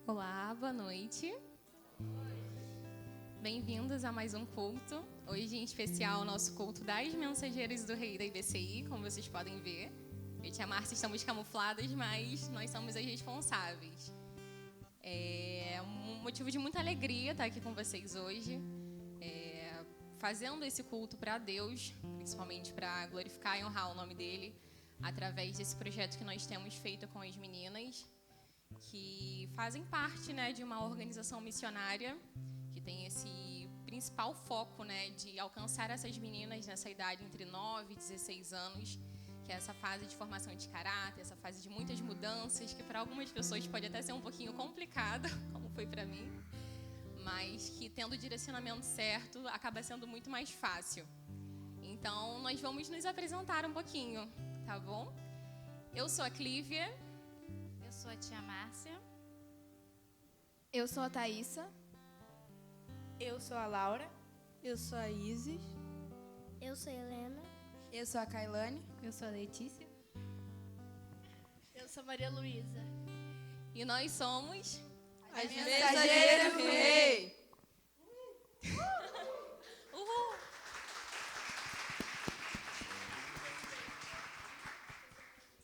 Olá, boa noite. Bem-vindos a mais um culto. Hoje, em especial, o nosso culto das Mensageiras do Rei da IBCI, como vocês podem ver. Eu e a Márcia estamos camufladas, mas nós somos as responsáveis. É um motivo de muita alegria estar aqui com vocês hoje, fazendo esse culto para Deus, principalmente para glorificar e honrar o nome dEle, através desse projeto que nós temos feito com as meninas, que fazem parte, de uma organização missionária que tem esse principal foco, de alcançar essas meninas nessa idade entre 9 e 16 anos, que é essa fase de formação de caráter, essa fase de muitas mudanças, que para algumas pessoas pode até ser um pouquinho complicada, como foi para mim, mas que tendo o direcionamento certo, acaba sendo muito mais fácil. Então, nós vamos nos apresentar um pouquinho, tá bom? Eu sou a Clívia. Eu sou a tia Márcia. Eu sou a Thaísa. Eu sou a Laura. Eu sou a Isis. Eu sou a Helena. Eu sou a Kailane. Eu sou a Letícia. Eu sou a Maria Luísa. E nós somos as Mensageiras do Rei. Uhul!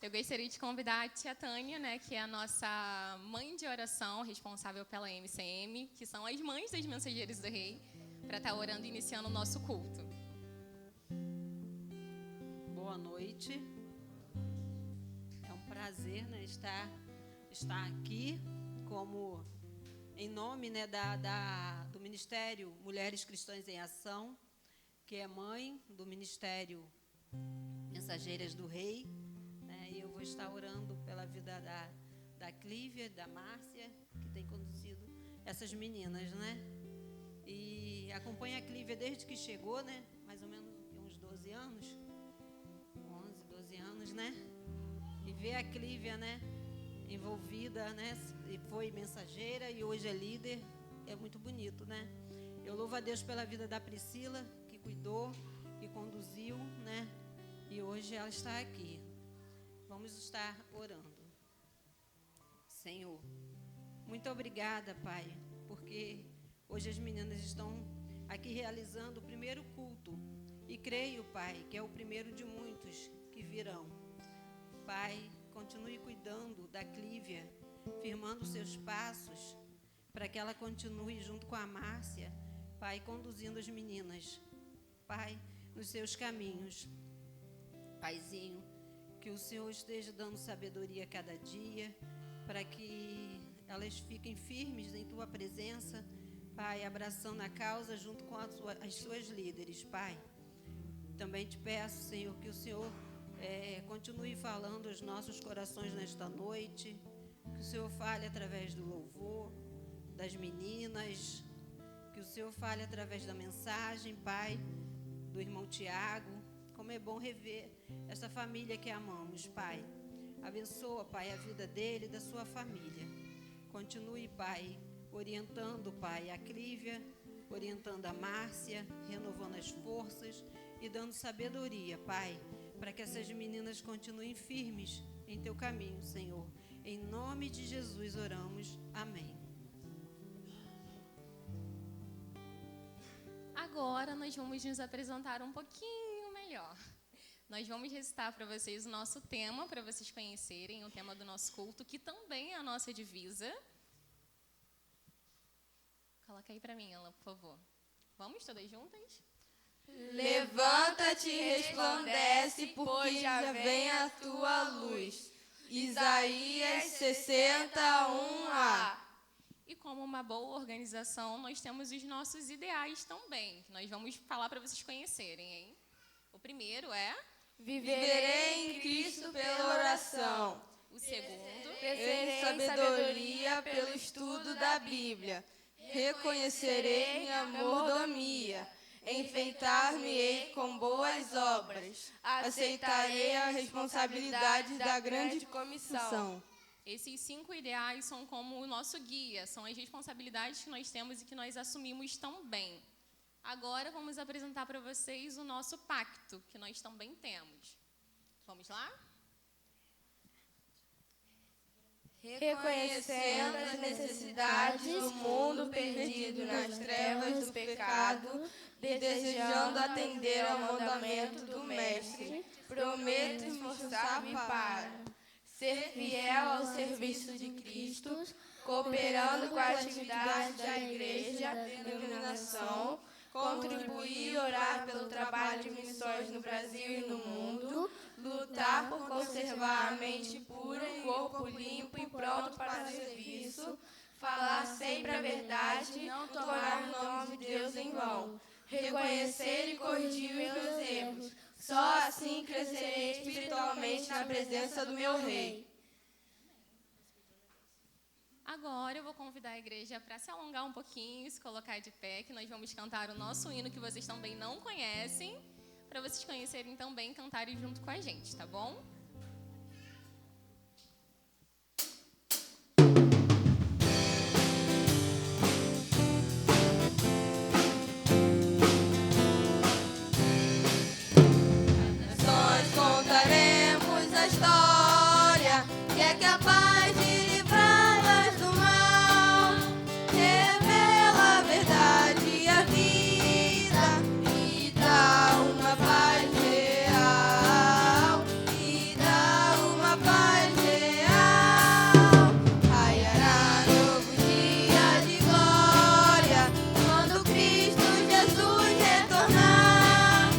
Eu gostaria de convidar a tia Tânia, que é a nossa mãe de oração, responsável pela MCM, que são as mães das Mensageiras do Rei, para estar orando e iniciando o nosso culto. Boa noite. É um prazer, estar aqui como em nome, do Ministério Mulheres Cristãs em Ação, que é mãe do Ministério Mensageiras do Rei. E eu vou estar orando pela vida da Clívia, da Márcia, que tem conduzido essas meninas, E acompanha a Clívia desde que chegou, mais ou menos uns 12 anos, 11, 12 anos, E ver a Clívia, envolvida, e foi mensageira e hoje é líder, é muito bonito, Eu louvo a Deus pela vida da Priscila, que cuidou, que conduziu, E hoje ela está aqui. Vamos estar orando. Senhor, muito obrigada, Pai, porque hoje as meninas estão aqui realizando o primeiro culto. E creio, Pai, que é o primeiro de muitos que virão. Pai, continue cuidando da Clívia, firmando seus passos, para que ela continue junto com a Márcia, Pai, conduzindo as meninas, Pai, nos seus caminhos. Paizinho, que o Senhor esteja dando sabedoria a cada dia, para que elas fiquem firmes em Tua presença, Pai, abraçando a causa junto com as suas líderes, Pai. Também te peço, Senhor, que o Senhor continue falando aos nossos corações nesta noite, que o Senhor fale através do louvor, das meninas, que o Senhor fale através da mensagem, Pai, do irmão Tiago. Como é bom rever essa família que amamos, Pai. Abençoa, Pai, a vida dele e da sua família. Continue, Pai, orientando, Pai, a Clívia, orientando a Márcia, renovando as forças e dando sabedoria, Pai, para que essas meninas continuem firmes em Teu caminho, Senhor. Em nome de Jesus oramos. Amém. Agora nós vamos nos apresentar um pouquinho melhor. Nós vamos recitar para vocês o nosso tema, para vocês conhecerem o tema do nosso culto, que também é a nossa divisa. Coloca aí para mim, Ela, por favor. Vamos todas juntas? Levanta-te e resplandece, porque já vem a tua luz. Isaías 61:1a. E como uma boa organização, nós temos os nossos ideais também, que nós vamos falar para vocês conhecerem, hein? O primeiro é... Viverei em Cristo pela oração. O segundo... Crescerei em sabedoria pelo estudo da Bíblia. Reconhecerei minha mordomia. Enfeitar-me-ei com boas obras. Aceitarei a responsabilidade da grande comissão. Esses 5 ideais são como o nosso guia, são as responsabilidades que nós temos e que nós assumimos também. Agora vamos apresentar para vocês o nosso pacto, que nós também temos. Vamos lá? reconhecendo as necessidades do mundo perdido nas trevas do pecado, desejando atender ao mandamento do Mestre, prometo esforçar-me para ser fiel ao serviço de Cristo, cooperando com as atividades da Igreja, denominação, contribuir e orar pelo trabalho de missões no Brasil e no mundo, lutar por conservar a mente pura, o corpo limpo e pronto para o serviço, falar sempre a verdade, não tomar o nome de Deus em vão, reconhecer e corrigir meus erros. Só assim crescerei espiritualmente na presença do meu Rei. Agora eu vou convidar a igreja para se alongar um pouquinho e se colocar de pé, que nós vamos cantar o nosso hino que vocês também não conhecem, para vocês conhecerem também e cantarem junto com a gente, tá bom? Nós contaremos a história que é capaz de livrá-las do mal, revela a verdade e a vida e dá uma paz real, e dá uma paz real. Raiará novo dia de glória quando Cristo Jesus retornar,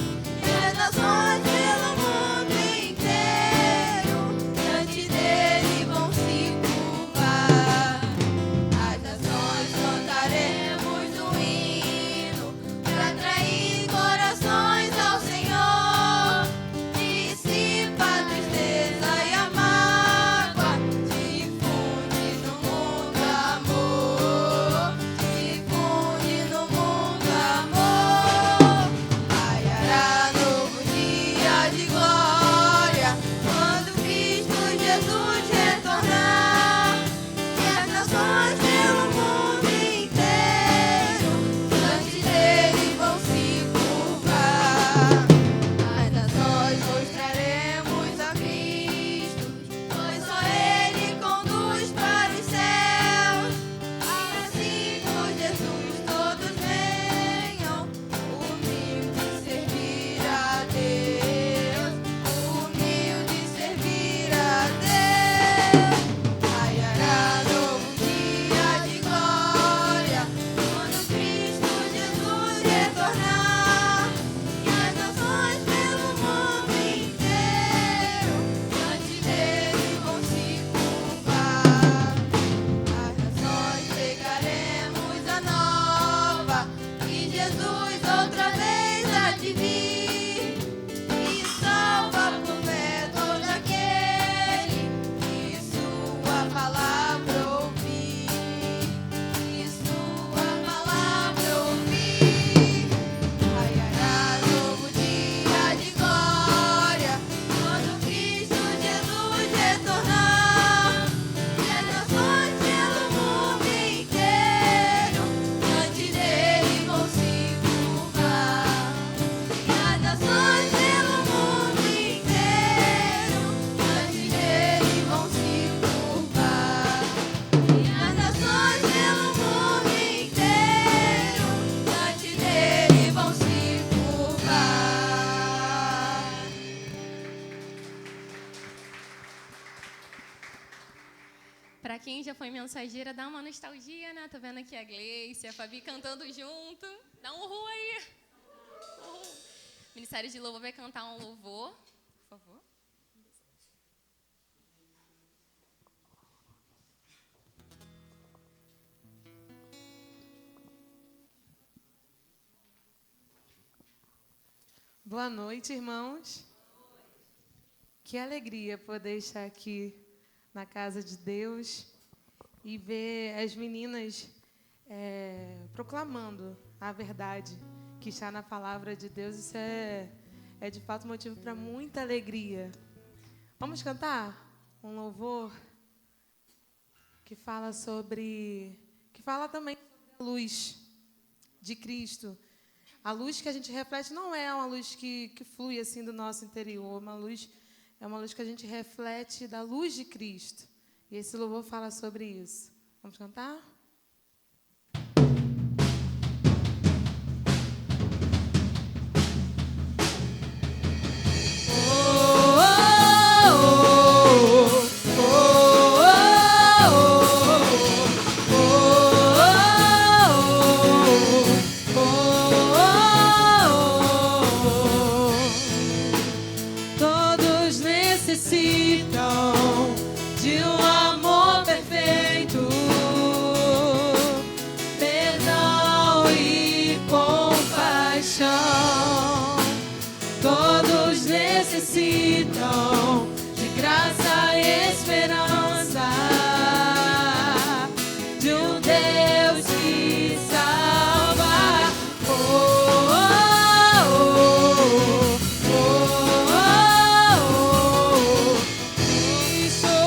e as nações pelo mundo inteiro diante dele vão se curvar. As nações cantaremos um hino para atrair corações ao Senhor. Dissipa a tristeza e a mágoa, difunde no mundo amor, difunde no mundo amor. Raiará novo dia de glória quando Cristo Jesus retornar, e as nações pelo mundo inteiro diante dele vão se curvar. As nações mostraremos a Cristo, pois só ele conduz para os céus. E assim por Jesus todos venham, humilde servir a Deus, humilde servir a Deus. Raiará novo dia de glória quando Cristo Jesus retornar, e as nações pelo mundo inteiro diante dele vão se curvar. As nações pregaremos a nova que Jesus outra vez há de vir, e salva por fé todo aquele que sua palavra ouvir, que sua palavra ouvir. Raiará novo dia de glória quando Cristo Jesus retornar, e as nações pelo mundo inteiro diante dele vão se curvar. E as nações pelo mundo inteiro diante dele vão se curvar. E as nações pelo mundo inteiro diante dele vão se curvar. Para quem já foi mensageira, dá uma nostalgia, né? Tô vendo aqui a Gleice, a Fabi cantando junto. Dá um uhul aí. Uhul. O Ministério de Louvor vai cantar um louvor, por favor. Boa noite, irmãos. Que alegria poder estar aqui na casa de Deus e ver as meninas proclamando a verdade que está na palavra de Deus. Isso é de fato motivo para muita alegria. Vamos cantar um louvor que fala também sobre a luz de Cristo. A luz que a gente reflete não é uma luz que flui assim do nosso interior, é uma luz que a gente reflete da luz de Cristo, E esse louvor fala sobre isso. Vamos cantar? Todos necessitam de um amor perfeito, perdão e compaixão. Todos necessitam de graça e esperança, de um Deus que salva. Oh, oh, oh, oh, oh, oh. Isso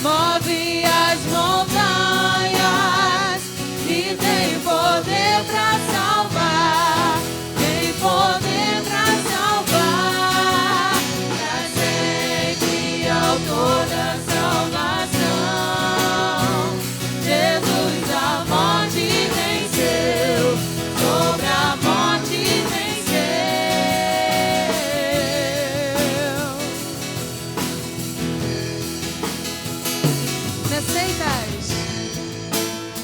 move as montanhas e tem poder pra salvar, tem poder pra salvar, pra sempre autor da salvação. Jesus a morte venceu, sobre a morte venceu.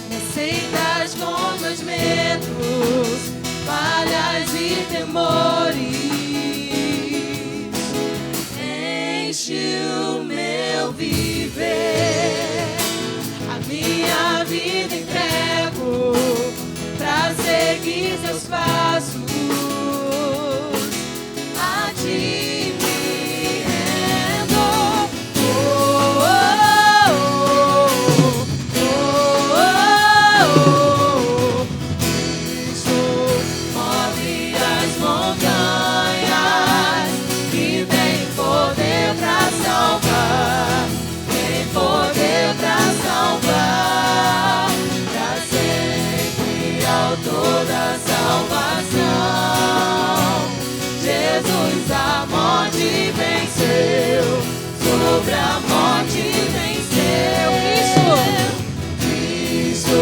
Me aceitas com meus medos, falhas e temores. Enche o meu viver, a minha vida entrego pra seguir seus passos. A ti me rendo. Oh, oh, oh, oh, oh, oh. Isso move as montanhas e tem poder pra salvar, tem poder pra salvar, pra sempre autor da salvação. Jesus a morte venceu, sobre a morte venceu. Cristo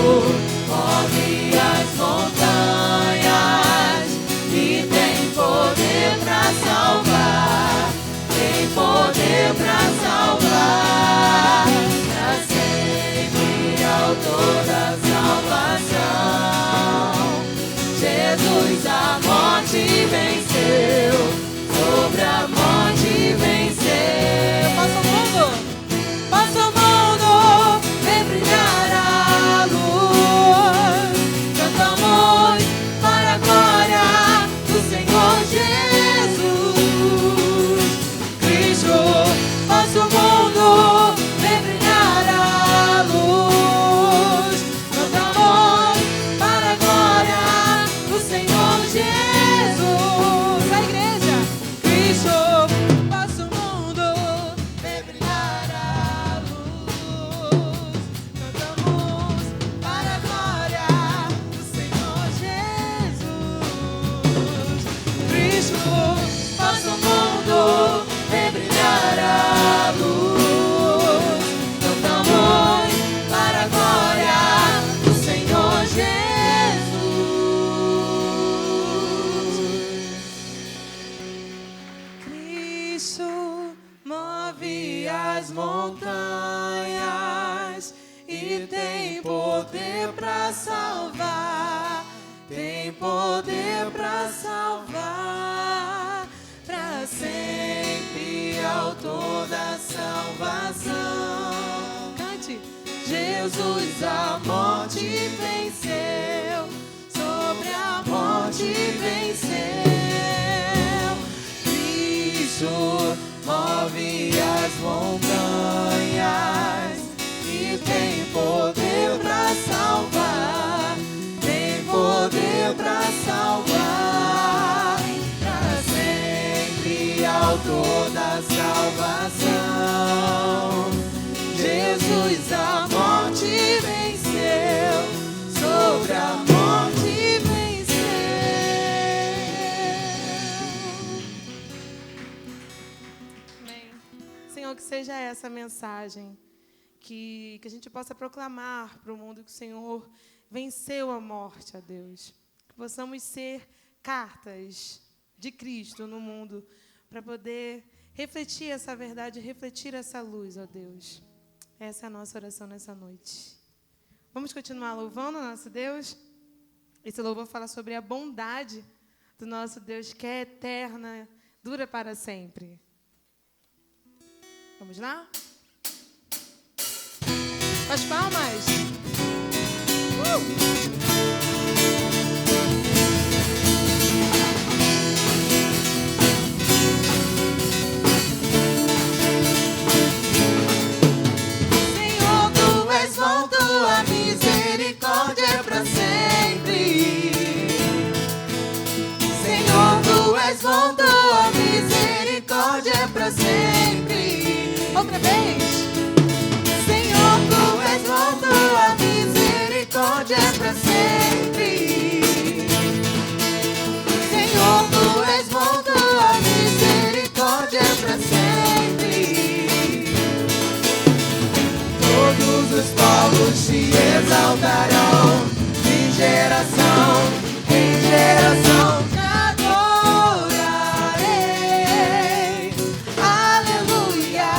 move as montanhas e tem poder pra salvar, tem poder pra salvar, pra sempre autor da salvação. Jesus a morte venceu, sobre a morte venceu. Passa o mundo, vem brilhar a luz. Cantamos para a glória do Senhor Jesus. Cristo, passa o mundo, vem brilhar a luz. Cantamos para a glória do Senhor Jesus. A igreja, Cristo, passa o mundo, vem brilhar a luz. Cantamos para a glória do Senhor Jesus. Cristo, passa o mundo, vem brilhar a luz. Cantamos para a glória do Senhor Jesus. Cristo move as montanhas e tem poder pra salvar, tem poder pra salvar, pra sempre autor da salvação. Cante. Jesus a morte venceu, sobre a morte venceu. Cristo move as montanhas e tem poder pra salvar, tem poder pra salvar, pra sempre autor da salvação. Jesus a morte venceu, sobre a morte venceu. Senhor, que seja essa a mensagem que a gente possa proclamar para o mundo que o Senhor venceu a morte, ó Deus. Que possamos ser cartas de Cristo no mundo, para poder refletir essa verdade, refletir essa luz, ó Deus. Essa é a nossa oração nessa noite. Vamos continuar louvando o nosso Deus? Esse louvor fala sobre a bondade do nosso Deus, que é eterna, dura para sempre. Vamos lá? As palmas. Senhor, tu és bom, tua misericórdia é para sempre. Senhor, tu és bom, tua misericórdia é para sempre. Outra vez. Senhor, tu és bom, tua misericórdia é para sempre. Senhor, tu és bom, tua misericórdia é para sempre. Todos os povos te exaltarão, de geração em geração te adorarei. Aleluia,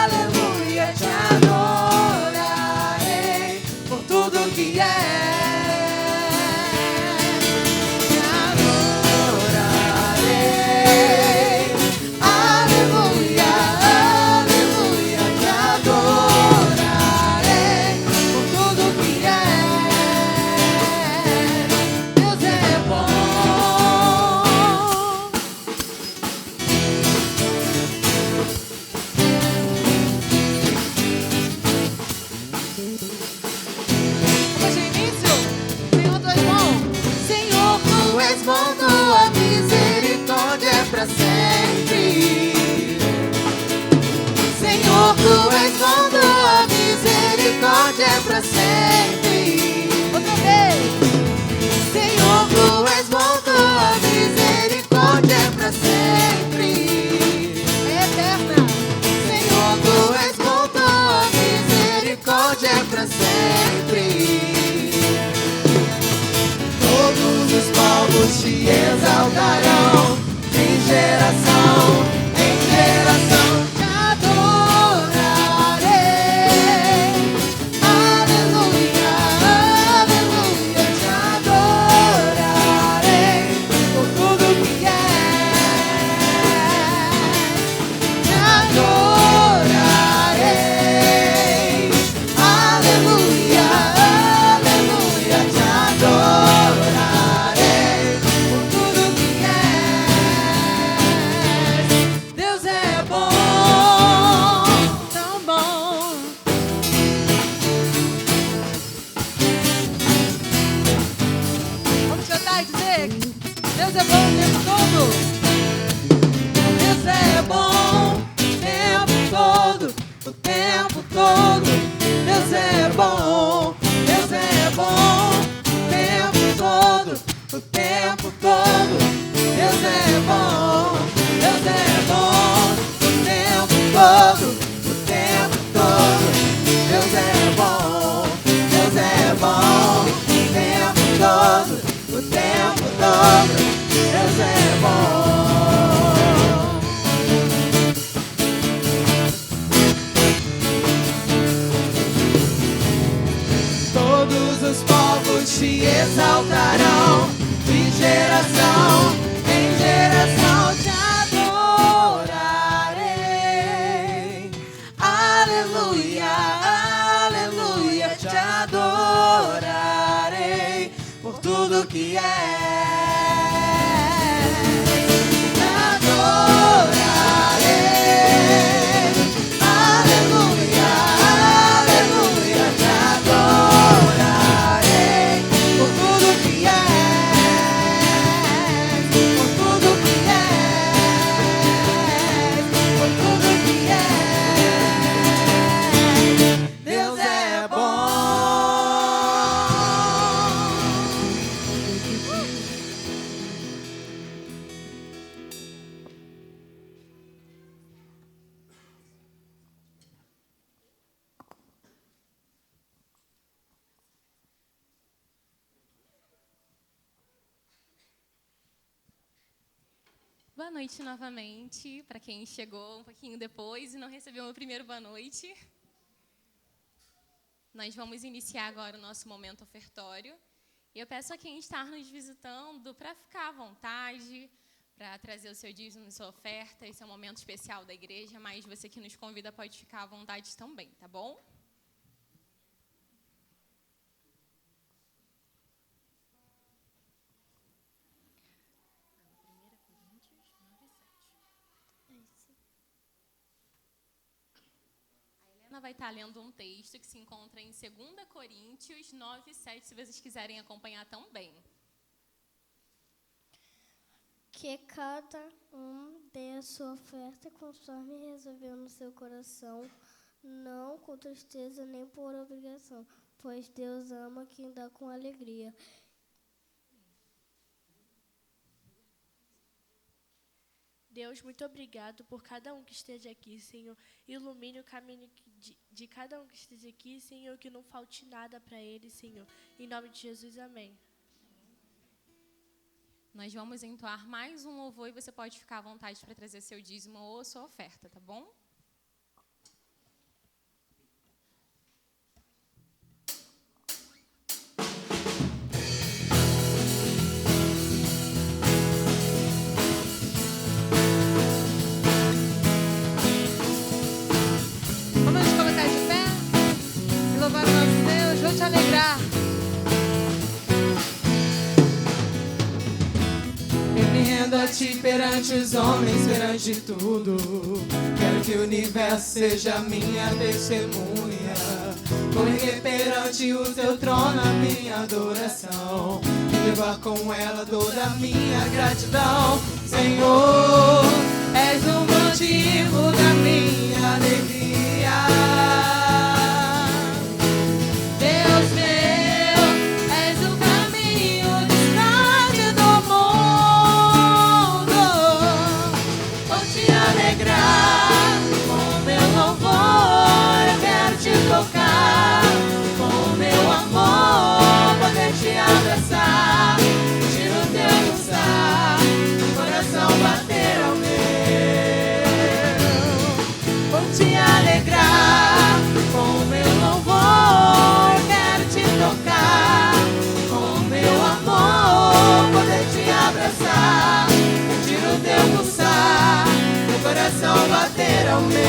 aleluia, te adorarei por tudo que é. Te adorarei. Aleluia, aleluia, te adorarei por tudo que é. Deus é bom. Vamos de início. Senhor, tu és bom. Senhor, tu és bom, tua misericórdia é para sempre. Senhor, tu és bom, tua misericórdia é para sempre. Outra vez. Senhor, tu és bom, tua misericórdia é para sempre. É eterna. Senhor, tu és bom, tua misericórdia é para sempre. Todos os povos te exaltarão, de geração em geração te adorarei. Aleluia, aleluia, te adorarei por tudo que é. Te adorarei. Aleluia, aleluia, te adorarei por tudo que és. Deus é bom, tão bom. Vamos cantar e dizer: Deus é bom o tempo todo. Deus é bom o tempo todo. Deus é bom, Deus é bom o tempo todo. Deus é bom, Deus é bom o tempo todo, o tempo todo. Deus é bom, Deus é bom o tempo todo, o tempo todo. Deus é bom. Todos os povos te exaltarão, de geração em geração te adorarei. Aleluia, aleluia, te adorarei por tudo que é. Te adorarei. Aleluia, aleluia, te adorarei por tudo que é. Por tudo que é. Por tudo que é. Deus é bom. Boa noite novamente, para quem chegou um pouquinho depois e não recebeu o meu primeiro boa noite. Nós vamos iniciar agora o nosso momento ofertório. E eu peço a quem está nos visitando para ficar à vontade, para trazer o seu dízimo e sua oferta. Esse é um momento especial da igreja, mas você que nos convida pode ficar à vontade também, tá bom? A Helena vai estar lendo um texto que se encontra em 2 Coríntios 9:7, se vocês quiserem acompanhar também. Que cada um dê a sua oferta conforme resolveu no seu coração, não com tristeza nem por obrigação, pois Deus ama quem dá com alegria. Deus, muito obrigado por cada um que esteja aqui, Senhor. Ilumine o caminho de cada um que esteja aqui, Senhor, que não falte nada para ele, Senhor. Em nome de Jesus, amém. Nós vamos entoar mais um louvor e você pode ficar à vontade para trazer seu dízimo ou sua oferta, tá bom? Vamos nos colocar de pé e louvar o nosso Deus. Vou te alegrar. Eu me rendo a ti perante os homens, perante tudo. Quero que o universo seja minha testemunha. Vou erguer perante o teu trono a minha adoração e levar com ela toda a minha gratidão. Senhor, és o motivo da minha alegria. Deus meu, és o caminho distante do mundo. Vou te alegrar com meu louvor, eu quero te tocar com meu amor, poder te abraçar, sentir o teu pulsar, o coração bater ao meu. Vou te alegrar com meu louvor, quero te tocar com meu amor, poder te abraçar, sentir o teu pulsar, meu coração bater ao meu.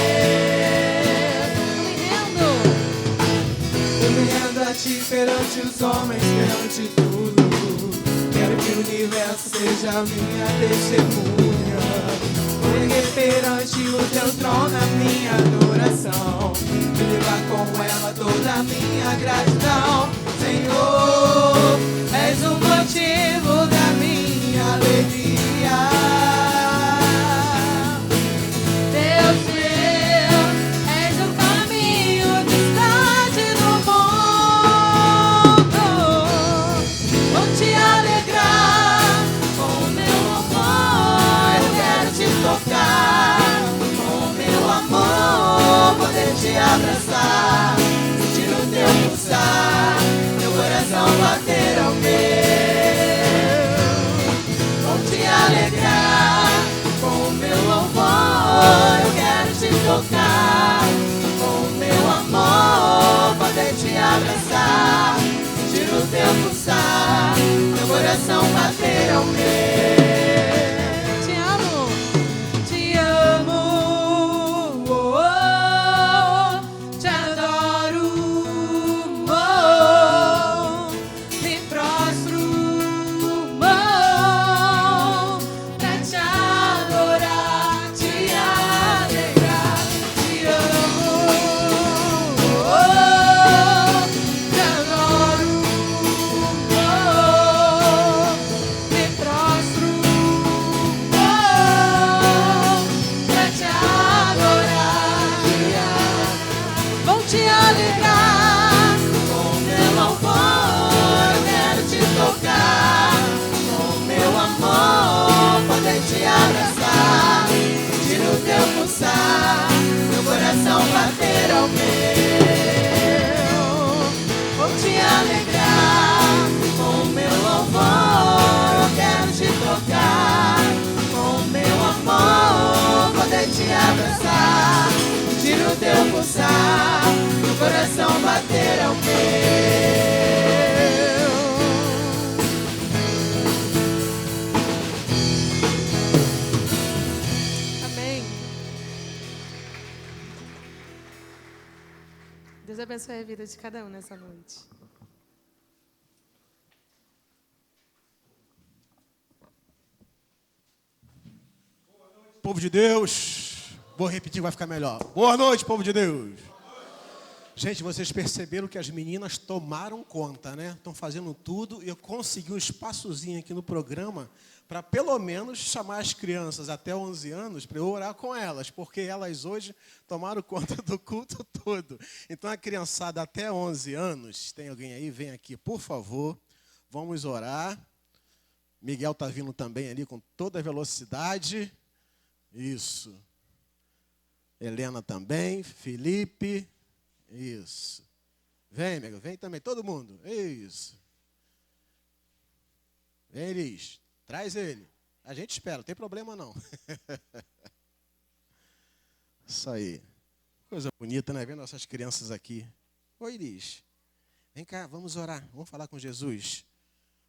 Eu me rendo a ti perante os homens, perante tudo. Quero que o universo seja minha testemunha. Vou erguer perante o teu trono a minha adoração e levar com ela toda a minha gratidão. Senhor, és o motivo da minha alegria. Deus meu, és o caminho distante do mundo. Vou te alegrar com meu louvor, eu quero te tocar com meu amor, poder te abraçar, sentir o teu pulsar, meu coração bater ao meu. Vou te alegrar com meu louvor, eu quero te tocar com meu amor, poder te abraçar, sentir o teu pulsar, meu coração bater ao meu. Te amo, te amo, oh, oh, te adoro, oh, me prostro, oh, pra te adorar, te alegrar. Te amo, oh, te adoro, oh, me prostro, oh, pra te adorar, te alegrar. Vou te alegrar com meu louvor, quero te tocar com meu amor, poder te abraçar, sentir o teu pulsar, meu coração bater ao meu. Vou te alegrar com meu louvor, eu quero te tocar com meu Deus abençoe a vida de cada um nessa noite. Povo de Deus, vou repetir, vai ficar melhor. Boa noite, povo de Deus. Gente, vocês perceberam que as meninas tomaram conta, né? Estão fazendo tudo e eu consegui um espaçozinho aqui no programa para pelo menos chamar as crianças até 11 anos para eu orar com elas, porque elas hoje tomaram conta do culto todo. Então a criançada até 11 anos, tem alguém aí? Vem aqui, por favor. Vamos orar. Miguel está vindo também ali com toda a velocidade. Isso. Helena também, Felipe. Isso. Vem, amigo, vem também, todo mundo. Isso. Vem, Elis. Traz ele. A gente espera, não tem problema não. Isso aí. Coisa bonita, né? Vendo nossas crianças aqui. Oi, Elis. Vem cá, vamos orar. Vamos falar com Jesus.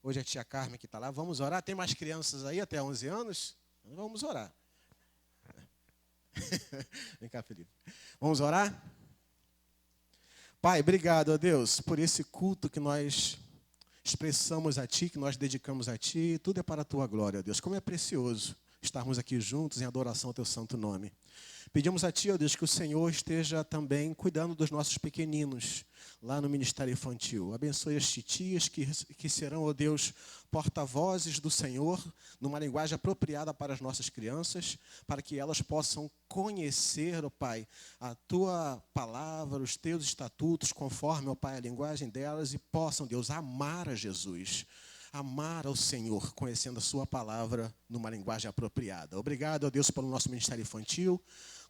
Hoje é a tia Carmen que está lá. Vamos orar. Tem mais crianças aí até 11 anos? Vamos orar. Vem cá, Felipe. Vamos orar? Pai, obrigado, ó Deus, por esse culto que nós expressamos a Ti, que nós dedicamos a Ti. Tudo é para a Tua glória, ó Deus. Como é precioso estarmos aqui juntos em adoração ao Teu santo nome. Pedimos a Ti, ó Deus, que o Senhor esteja também cuidando dos nossos pequeninos lá no Ministério Infantil. Abençoe as titias que serão, ó Deus, porta-vozes do Senhor, numa linguagem apropriada para as nossas crianças, para que elas possam conhecer, ó Pai, a Tua palavra, os Teus estatutos, conforme, ó Pai, a linguagem delas, e possam, Deus, amar a Jesus, amar ao Senhor, conhecendo a Sua palavra numa linguagem apropriada. Obrigado, ó Deus, pelo nosso Ministério Infantil.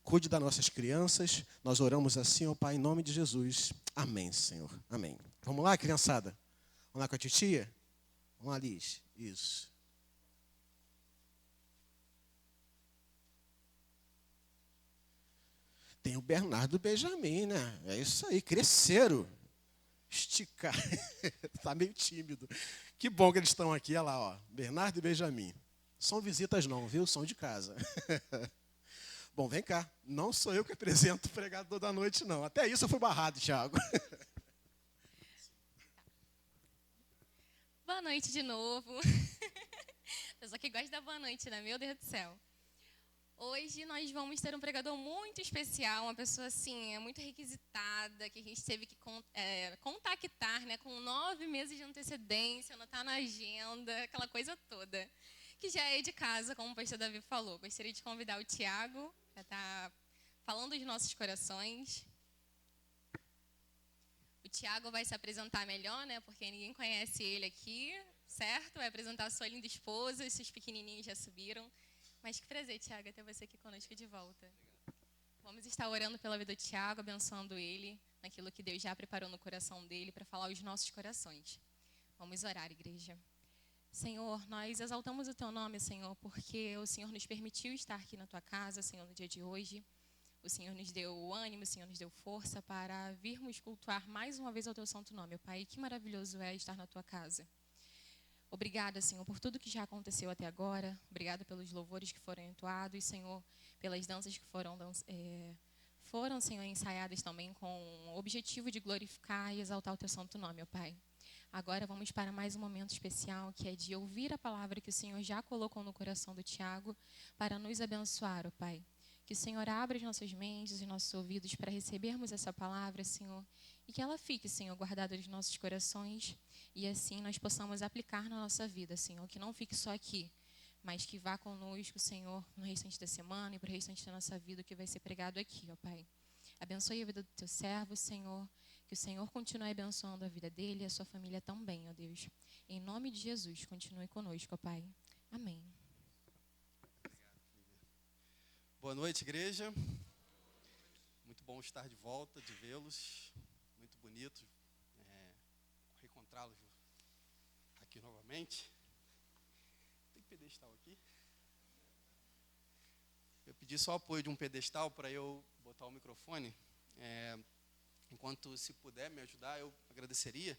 Cuide das nossas crianças. Nós oramos assim, ó Pai, em nome de Jesus. Amém, Senhor. Amém. Vamos lá, criançada? Vamos lá com a titia? Vamos lá, Liz. Isso. Tem o Bernardo e o Benjamin, né? É isso aí, cresceram. Esticar. Está meio tímido. Que bom que eles estão aqui, olha lá, ó. Bernardo e Benjamin. São visitas não, viu? São de casa. Bom, vem cá. Não sou eu que apresento o pregador da noite, não. Até isso eu fui barrado, Thiago. Boa noite de novo. Pessoa que gosta da boa noite, né? Meu Deus do céu. Hoje nós vamos ter um pregador muito especial, uma pessoa assim, muito requisitada, que a gente teve que contactar, né, com 9 meses de antecedência, anotar na agenda, aquela coisa toda, que já é de casa, como o pastor Davi falou. Gostaria de convidar o Tiago para estar falando dos nossos corações. O Tiago vai se apresentar melhor, né, porque ninguém conhece ele aqui, certo? Vai apresentar a sua linda esposa, seus pequenininhos já subiram. Mas que prazer, Tiago, ter você aqui conosco de volta. Vamos estar orando pela vida do Tiago, abençoando ele, naquilo que Deus já preparou no coração dele para falar aos nossos corações. Vamos orar, igreja. Senhor, nós exaltamos o Teu nome, Senhor, porque o Senhor nos permitiu estar aqui na Tua casa, Senhor, no dia de hoje. O Senhor nos deu ânimo, o Senhor nos deu força para virmos cultuar mais uma vez ao Teu santo nome, Pai. Que maravilhoso é estar na Tua casa. Obrigada, Senhor, por tudo que já aconteceu até agora. Obrigada pelos louvores que foram entoados, Senhor, pelas danças que foram, Senhor, ensaiadas também com o objetivo de glorificar e exaltar o Teu santo nome, ó Pai. Agora vamos para mais um momento especial, que é de ouvir a palavra que o Senhor já colocou no coração do Tiago para nos abençoar, ó Pai. Que o Senhor abra as nossas mentes e nossos ouvidos para recebermos essa palavra, Senhor, e que ela fique, Senhor, guardada nos nossos corações, e assim nós possamos aplicar na nossa vida, Senhor, que não fique só aqui, mas que vá conosco, Senhor, no restante da semana e para o restante da nossa vida, que vai ser pregado aqui, ó Pai. Abençoe a vida do Teu servo, Senhor, que o Senhor continue abençoando a vida dele e a sua família também, ó Deus. Em nome de Jesus, continue conosco, ó Pai. Amém. Boa noite, igreja. Muito bom estar de volta, de vê-los. Muito bonito reencontrá-los aqui novamente. Tem pedestal aqui? Eu pedi só o apoio de um pedestal para eu botar o microfone. Enquanto, se puder me ajudar, eu agradeceria.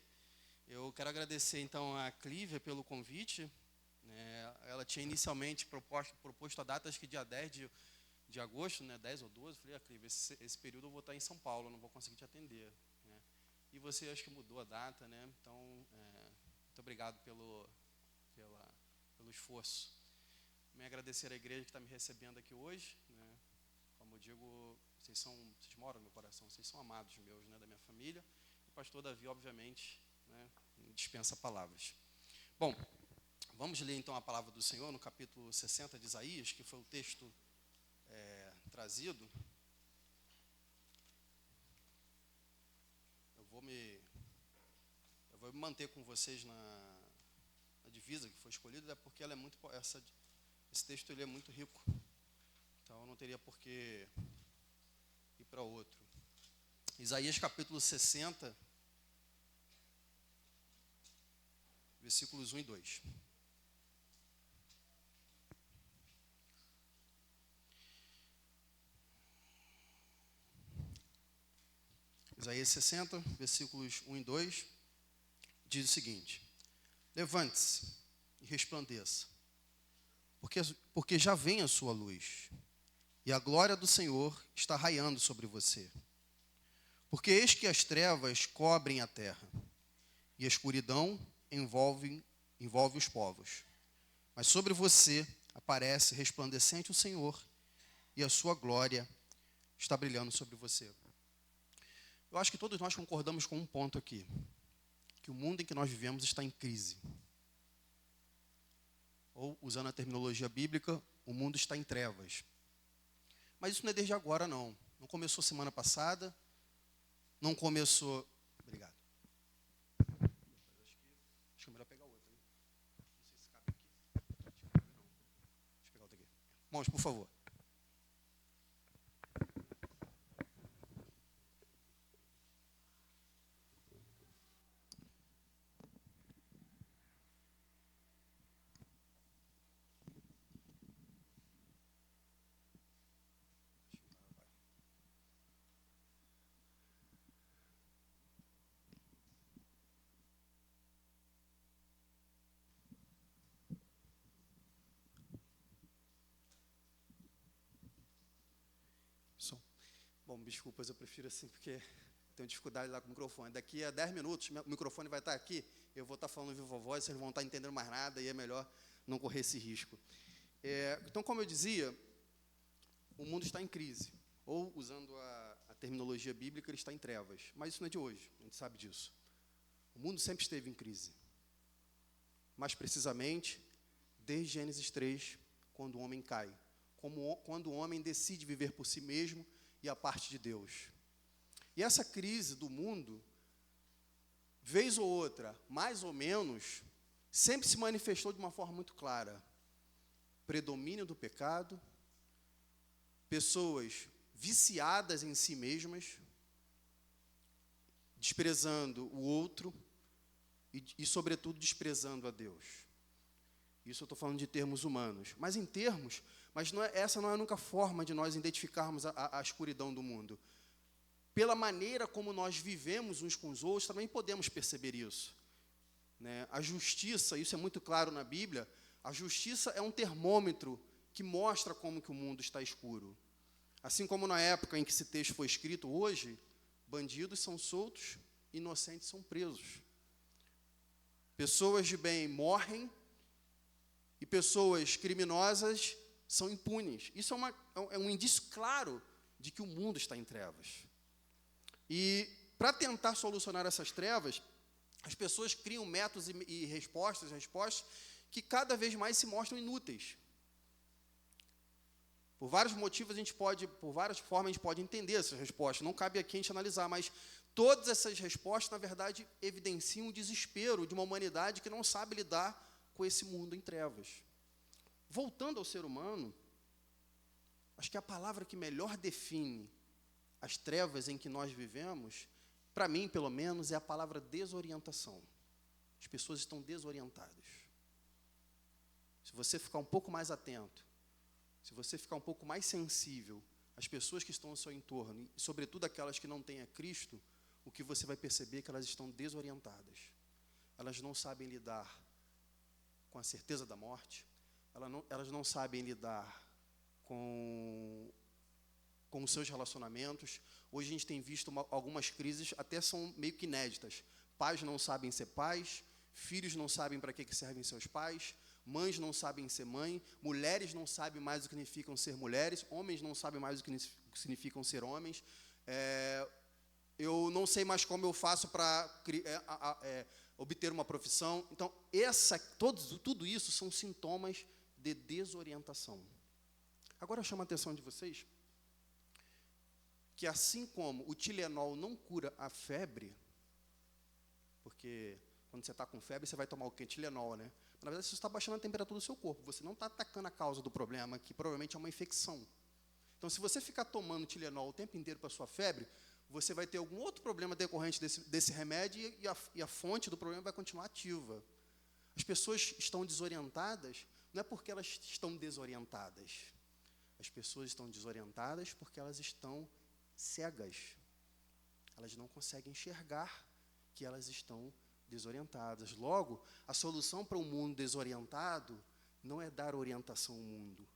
Eu quero agradecer, então, a Clívia pelo convite. Ela tinha inicialmente proposto a data, acho que dia 10 de agosto, né, 10 ou 12. Eu falei, Clívia, esse período eu vou estar em São Paulo, eu não vou conseguir te atender. E você acho que mudou a data, né? Então, muito obrigado pelo esforço. Também agradecer à igreja que está me recebendo aqui hoje, né? Como eu digo, vocês moram no meu coração, vocês são amados meus, né? Da minha família. E o pastor Davi, obviamente, né? Dispensa palavras. Bom, vamos ler então a palavra do Senhor no capítulo 60 de Isaías, que foi o texto trazido. Eu vou me manter com vocês na divisa que foi escolhida, porque ela é muito, esse texto ele é muito rico. Então eu não teria por que ir para outro. Isaías capítulo 60, versículos 1 e 2. Isaías 60, versículos 1 e 2, diz o seguinte: levante-se e resplandeça, porque já vem a sua luz, e a glória do Senhor está raiando sobre você. Porque eis que as trevas cobrem a terra, e a escuridão envolve os povos. Mas sobre você aparece resplandecente o Senhor, e a sua glória está brilhando sobre você. Eu acho que todos nós concordamos com um ponto aqui, que o mundo em que nós vivemos está em crise. Ou, usando a terminologia bíblica, o mundo está em trevas. Mas isso não é desde agora, não. Não começou semana passada, não começou... Obrigado. Acho que é melhor pegar outra, hein? Não sei se cabe aqui. Acho que não cabe, não. Deixa eu pegar outra aqui. Irmãos, por favor. Bom, desculpas, eu prefiro assim, porque tenho dificuldade lá com o microfone. Daqui a 10 minutos, o microfone vai estar aqui, eu vou estar falando viva voz, vocês vão estar entendendo mais nada, e é melhor não correr esse risco. Então, como eu dizia, o mundo está em crise, ou, usando a terminologia bíblica, ele está em trevas. Mas isso não é de hoje, a gente sabe disso. O mundo sempre esteve em crise. Mais precisamente, desde Gênesis 3, quando o homem cai. Quando o homem decide viver por si mesmo e a parte de Deus. E essa crise do mundo, vez ou outra, mais ou menos, sempre se manifestou de uma forma muito clara. Predomínio do pecado, pessoas viciadas em si mesmas, desprezando o outro e sobretudo, desprezando a Deus. Isso eu estou falando de termos humanos. Mas essa não é a única forma de nós identificarmos a escuridão do mundo. Pela maneira como nós vivemos uns com os outros, também podemos perceber isso. Né? A justiça, isso é muito claro na Bíblia, a justiça é um termômetro que mostra como que o mundo está escuro. Assim como na época em que esse texto foi escrito, hoje, bandidos são soltos, inocentes são presos. Pessoas de bem morrem e pessoas criminosas são impunes. Isso é um indício claro de que o mundo está em trevas. E, para tentar solucionar essas trevas, as pessoas criam métodos e respostas que cada vez mais se mostram inúteis. Por vários motivos, por várias formas, a gente pode entender essas respostas. Não cabe aqui a gente analisar, mas todas essas respostas, na verdade, evidenciam o desespero de uma humanidade que não sabe lidar com esse mundo em trevas. Voltando ao ser humano, acho que a palavra que melhor define as trevas em que nós vivemos, para mim, pelo menos, é a palavra desorientação. As pessoas estão desorientadas. Se você ficar um pouco mais atento, se você ficar um pouco mais sensível às pessoas que estão ao seu entorno, e sobretudo aquelas que não têm a Cristo, o que você vai perceber é que elas estão desorientadas. Elas não sabem lidar com a certeza da morte, elas não sabem lidar com com os seus relacionamentos. Hoje a gente tem visto algumas crises, até são meio que inéditas. Pais não sabem ser pais, filhos não sabem para que servem seus pais, mães não sabem ser mãe, mulheres não sabem mais o que significam ser mulheres, homens não sabem mais o que significam ser homens. Eu não sei mais como eu faço para obter uma profissão. Então, tudo isso são sintomas de desorientação. Agora eu chamo a atenção de vocês que, assim como o Tilenol não cura a febre, porque quando você está com febre, você vai tomar o quê? Tilenol, né? Na verdade, você está baixando a temperatura do seu corpo. Você não está atacando a causa do problema, que provavelmente é uma infecção. Então, se você ficar tomando Tilenol o tempo inteiro para a sua febre, você vai ter algum outro problema decorrente desse remédio e a fonte do problema vai continuar ativa. As pessoas estão desorientadas, não é porque elas estão desorientadas. As pessoas estão desorientadas porque elas estão cegas. Elas não conseguem enxergar que elas estão desorientadas. Logo, a solução para um mundo desorientado não é dar orientação ao mundo.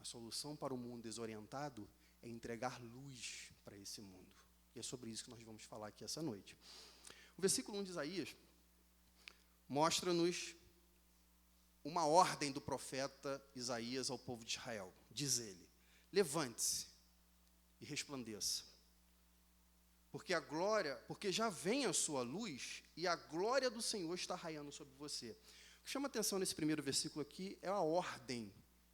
A solução para um mundo desorientado é entregar luz para esse mundo. E é sobre isso que nós vamos falar aqui essa noite. O versículo 1 de Isaías mostra-nos uma ordem do profeta Isaías ao povo de Israel. Diz ele: levante-se e resplandeça, porque já vem a sua luz e a glória do Senhor está raiando sobre você. O que chama atenção nesse primeiro versículo aqui é a ordem,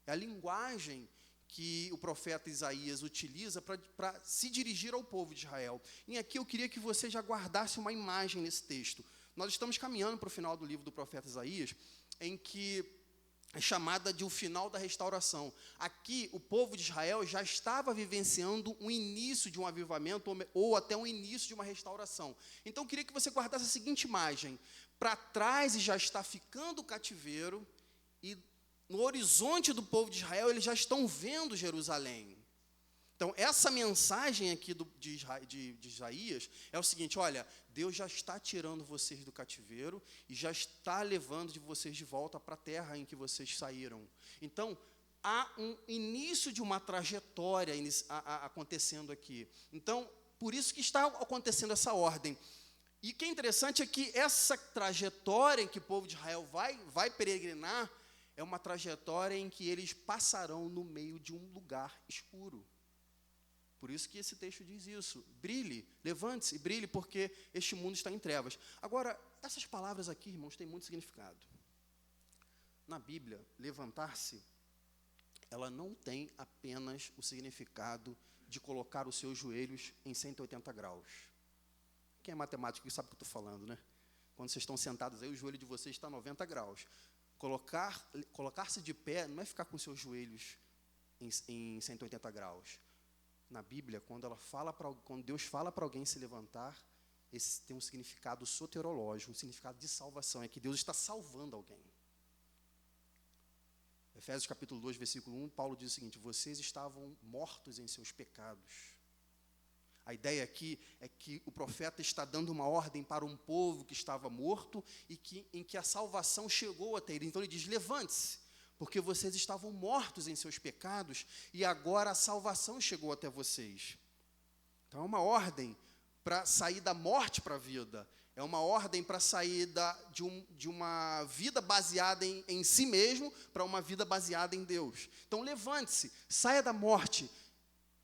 é a linguagem que o profeta Isaías utiliza para se dirigir ao povo de Israel. E aqui eu queria que você já guardasse uma imagem nesse texto. Nós estamos caminhando para o final do livro do profeta Isaías, em que é chamada de o final da restauração. Aqui, o povo de Israel já estava vivenciando um início de um avivamento ou até um início de uma restauração. Então, eu queria que você guardasse a seguinte imagem. Para trás já está ficando o cativeiro e no horizonte do povo de Israel, eles já estão vendo Jerusalém. Então, essa mensagem aqui de Isaías é o seguinte: olha, Deus já está tirando vocês do cativeiro e já está levando vocês de volta para a terra em que vocês saíram. Então, há um início de uma trajetória acontecendo aqui. Então, por isso que está acontecendo essa ordem. E o que é interessante é que essa trajetória em que o povo de Israel vai peregrinar é uma trajetória em que eles passarão no meio de um lugar escuro. Por isso que esse texto diz isso. Brilhe, levante-se e brilhe, porque este mundo está em trevas. Agora, essas palavras aqui, irmãos, têm muito significado. Na Bíblia, levantar-se, ela não tem apenas o significado de colocar os seus joelhos em 180 graus. Quem é matemático sabe o que eu estou falando, né? Quando vocês estão sentados aí, o joelho de vocês está a 90 graus. Colocar-se de pé não é ficar com seus joelhos em 180 graus. Na Bíblia, quando Deus fala para alguém se levantar, esse tem um significado soterológico, um significado de salvação, é que Deus está salvando alguém. Efésios capítulo 2, versículo 1, Paulo diz o seguinte: vocês estavam mortos em seus pecados. A ideia aqui é que o profeta está dando uma ordem para um povo que estava morto e em que a salvação chegou até ele. Então ele diz: levante-se, porque vocês estavam mortos em seus pecados e agora a salvação chegou até vocês. Então é uma ordem para sair da morte para a vida. É uma ordem para sair de uma vida baseada em si mesmo para uma vida baseada em Deus. Então levante-se, saia da morte,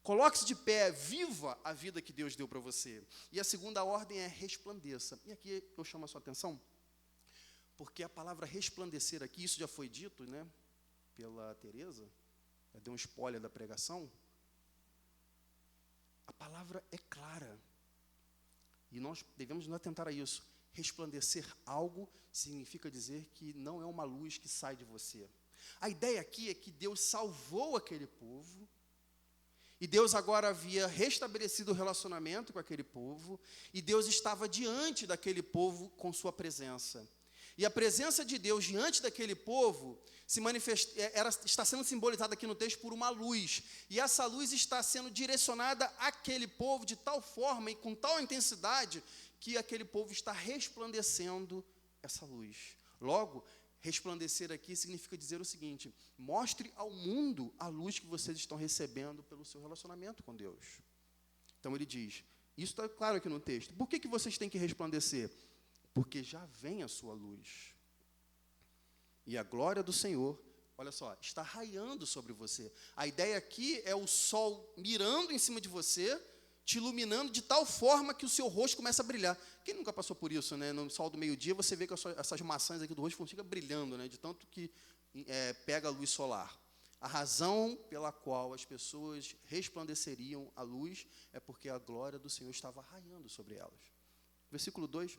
coloque-se de pé, viva a vida que Deus deu para você. E a segunda ordem é resplandeça. E aqui eu chamo a sua atenção, porque a palavra resplandecer aqui, isso já foi dito, né, pela Tereza, já deu um spoiler da pregação. A palavra é clara. E nós devemos nos atentar a isso. Resplandecer algo significa dizer que não é uma luz que sai de você. A ideia aqui é que Deus salvou aquele povo, e Deus agora havia restabelecido o relacionamento com aquele povo, e Deus estava diante daquele povo com sua presença. E a presença de Deus diante daquele povo está sendo simbolizada aqui no texto por uma luz. E essa luz está sendo direcionada àquele povo de tal forma e com tal intensidade que aquele povo está resplandecendo essa luz. Logo, resplandecer aqui significa dizer o seguinte: mostre ao mundo a luz que vocês estão recebendo pelo seu relacionamento com Deus. Então ele diz, isso está claro aqui no texto, por que vocês têm que resplandecer? Porque já vem a sua luz. E a glória do Senhor, olha só, está raiando sobre você. A ideia aqui é o sol mirando em cima de você, te iluminando de tal forma que o seu rosto começa a brilhar. Quem nunca passou por isso, né? No sol do meio-dia, você vê que essas maçãs aqui do rosto ficam brilhando, né? De tanto que pega a luz solar. A razão pela qual as pessoas resplandeceriam a luz é porque a glória do Senhor estava raiando sobre elas. Versículo 2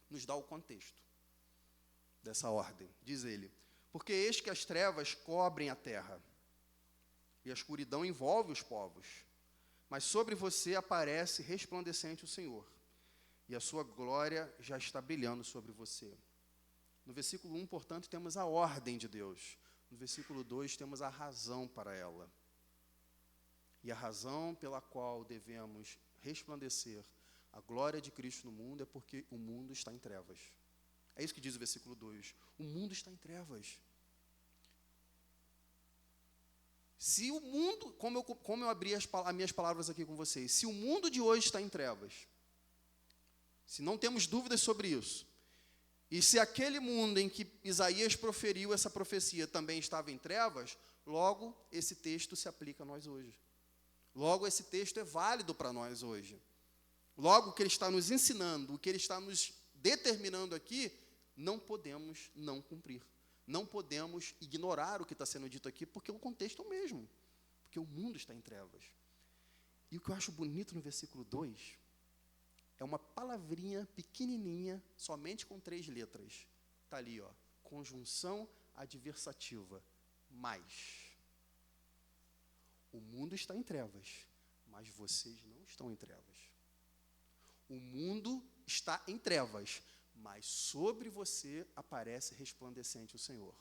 nos dá o contexto dessa ordem. Diz ele, porque eis que as trevas cobrem a terra, e a escuridão envolve os povos, mas sobre você aparece resplandecente o Senhor, e a sua glória já está brilhando sobre você. No versículo 1, portanto, temos a ordem de Deus. No versículo 2, temos a razão para ela. E a razão pela qual devemos resplandecer a glória de Cristo no mundo é porque o mundo está em trevas. É isso que diz o versículo 2. O mundo está em trevas. Se o mundo, como eu abri as minhas palavras aqui com vocês, se o mundo de hoje está em trevas, se não temos dúvidas sobre isso, e se aquele mundo em que Isaías proferiu essa profecia também estava em trevas, logo esse texto se aplica a nós hoje. Logo esse texto é válido para nós hoje. Logo o que ele está nos ensinando, o que ele está nos determinando aqui, não podemos não cumprir. Não podemos ignorar o que está sendo dito aqui, porque o contexto é o mesmo. Porque o mundo está em trevas. E o que eu acho bonito no versículo 2 é uma palavrinha pequenininha, somente com 3 letras. Está ali, ó, conjunção adversativa, mais. O mundo está em trevas, mas vocês não estão em trevas. O mundo está em trevas, mas sobre você aparece resplandecente o Senhor.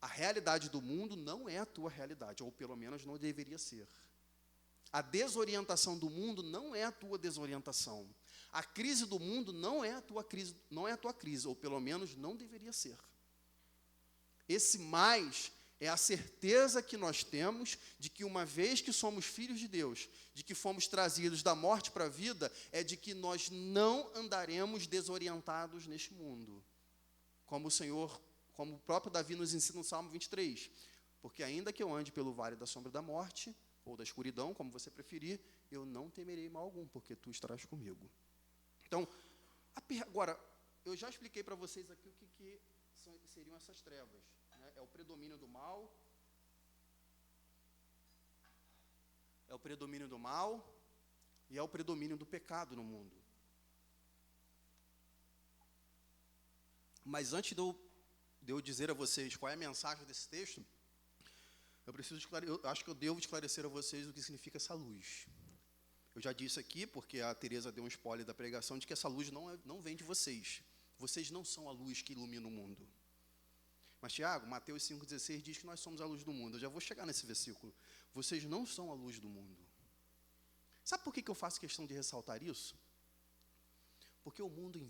A realidade do mundo não é a tua realidade, ou pelo menos não deveria ser. A desorientação do mundo não é a tua desorientação. A crise do mundo não é a tua crise, ou pelo menos não deveria ser. Esse mais é a certeza que nós temos de que uma vez que somos filhos de Deus, de que fomos trazidos da morte para a vida, é de que nós não andaremos desorientados neste mundo. Como o próprio Davi nos ensina no Salmo 23. Porque ainda que eu ande pelo vale da sombra da morte, ou da escuridão, como você preferir, eu não temerei mal algum, porque tu estarás comigo. Então, agora, eu já expliquei para vocês aqui o que seriam essas trevas. Né? É o predomínio do mal. É o predomínio do mal e é o predomínio do pecado no mundo. Mas antes de eu dizer a vocês qual é a mensagem desse texto, eu acho que eu devo esclarecer a vocês o que significa essa luz. Eu já disse aqui, porque a Tereza deu um spoiler da pregação, de que essa luz não vem de vocês. Vocês não são a luz que ilumina o mundo. Mas, Tiago, Mateus 5,16 diz que nós somos a luz do mundo. Eu já vou chegar nesse versículo. Vocês não são a luz do mundo. Sabe por que eu faço questão de ressaltar isso? Porque o mundo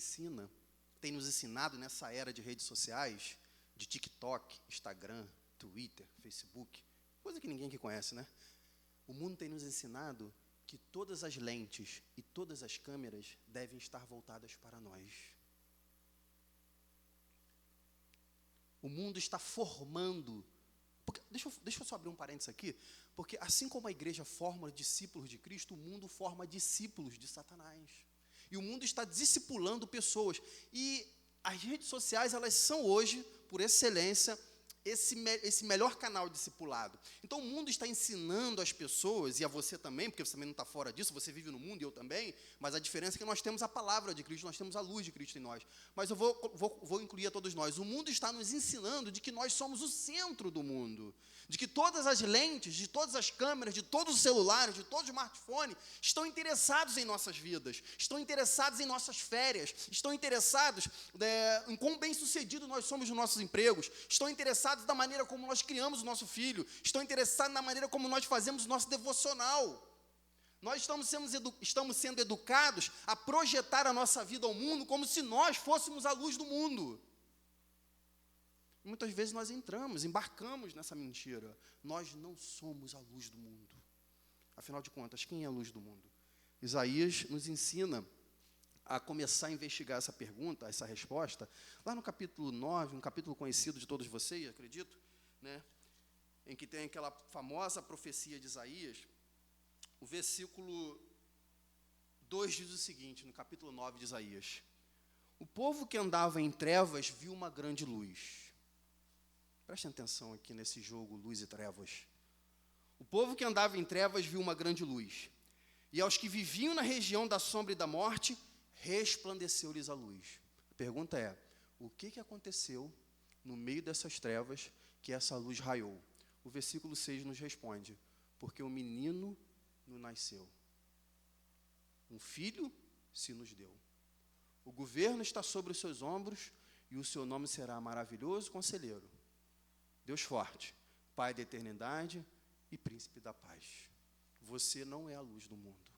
tem nos ensinado nessa era de redes sociais, de TikTok, Instagram, Twitter, Facebook, coisa que ninguém aqui conhece, né? O mundo tem nos ensinado que todas as lentes e todas as câmeras devem estar voltadas para nós. O mundo está formando. Deixa eu só abrir um parênteses aqui, porque assim como a igreja forma discípulos de Cristo, o mundo forma discípulos de Satanás. E o mundo está discipulando pessoas. E as redes sociais, elas são hoje, por excelência, esse melhor canal discipulado. Então o mundo está ensinando as pessoas, e a você também, porque você também não está fora disso, você vive no mundo e eu também, mas a diferença é que nós temos a palavra de Cristo, nós temos a luz de Cristo em nós. Mas eu vou incluir a todos nós. O mundo está nos ensinando de que nós somos o centro do mundo, de que todas as lentes, de todas as câmeras, de todos os celulares, de todo o smartphone, estão interessados em nossas vidas, estão interessados em nossas férias, estão interessados em quão bem-sucedido nós somos nos nossos empregos, estão interessados da maneira como nós criamos o nosso filho, estão interessados na maneira como nós fazemos o nosso devocional. Nós estamos sendo educados a projetar a nossa vida ao mundo como se nós fôssemos a luz do mundo. Muitas vezes nós embarcamos nessa mentira. Nós não somos a luz do mundo. Afinal de contas, quem é a luz do mundo? Isaías nos ensina a começar a investigar essa pergunta, essa resposta, lá no capítulo 9, um capítulo conhecido de todos vocês, acredito, né? Em que tem aquela famosa profecia de Isaías. O versículo 2 diz o seguinte, no capítulo 9 de Isaías: o povo que andava em trevas viu uma grande luz. Prestem atenção aqui nesse jogo, luz e trevas. O povo que andava em trevas viu uma grande luz. E aos que viviam na região da sombra e da morte, resplandeceu-lhes a luz. A pergunta é, o que aconteceu no meio dessas trevas que essa luz raiou? O versículo 6 nos responde, porque o menino nos nasceu. Um filho se nos deu. O governo está sobre os seus ombros e o seu nome será maravilhoso conselheiro, Deus forte, Pai da eternidade e príncipe da paz. Você não é a luz do mundo.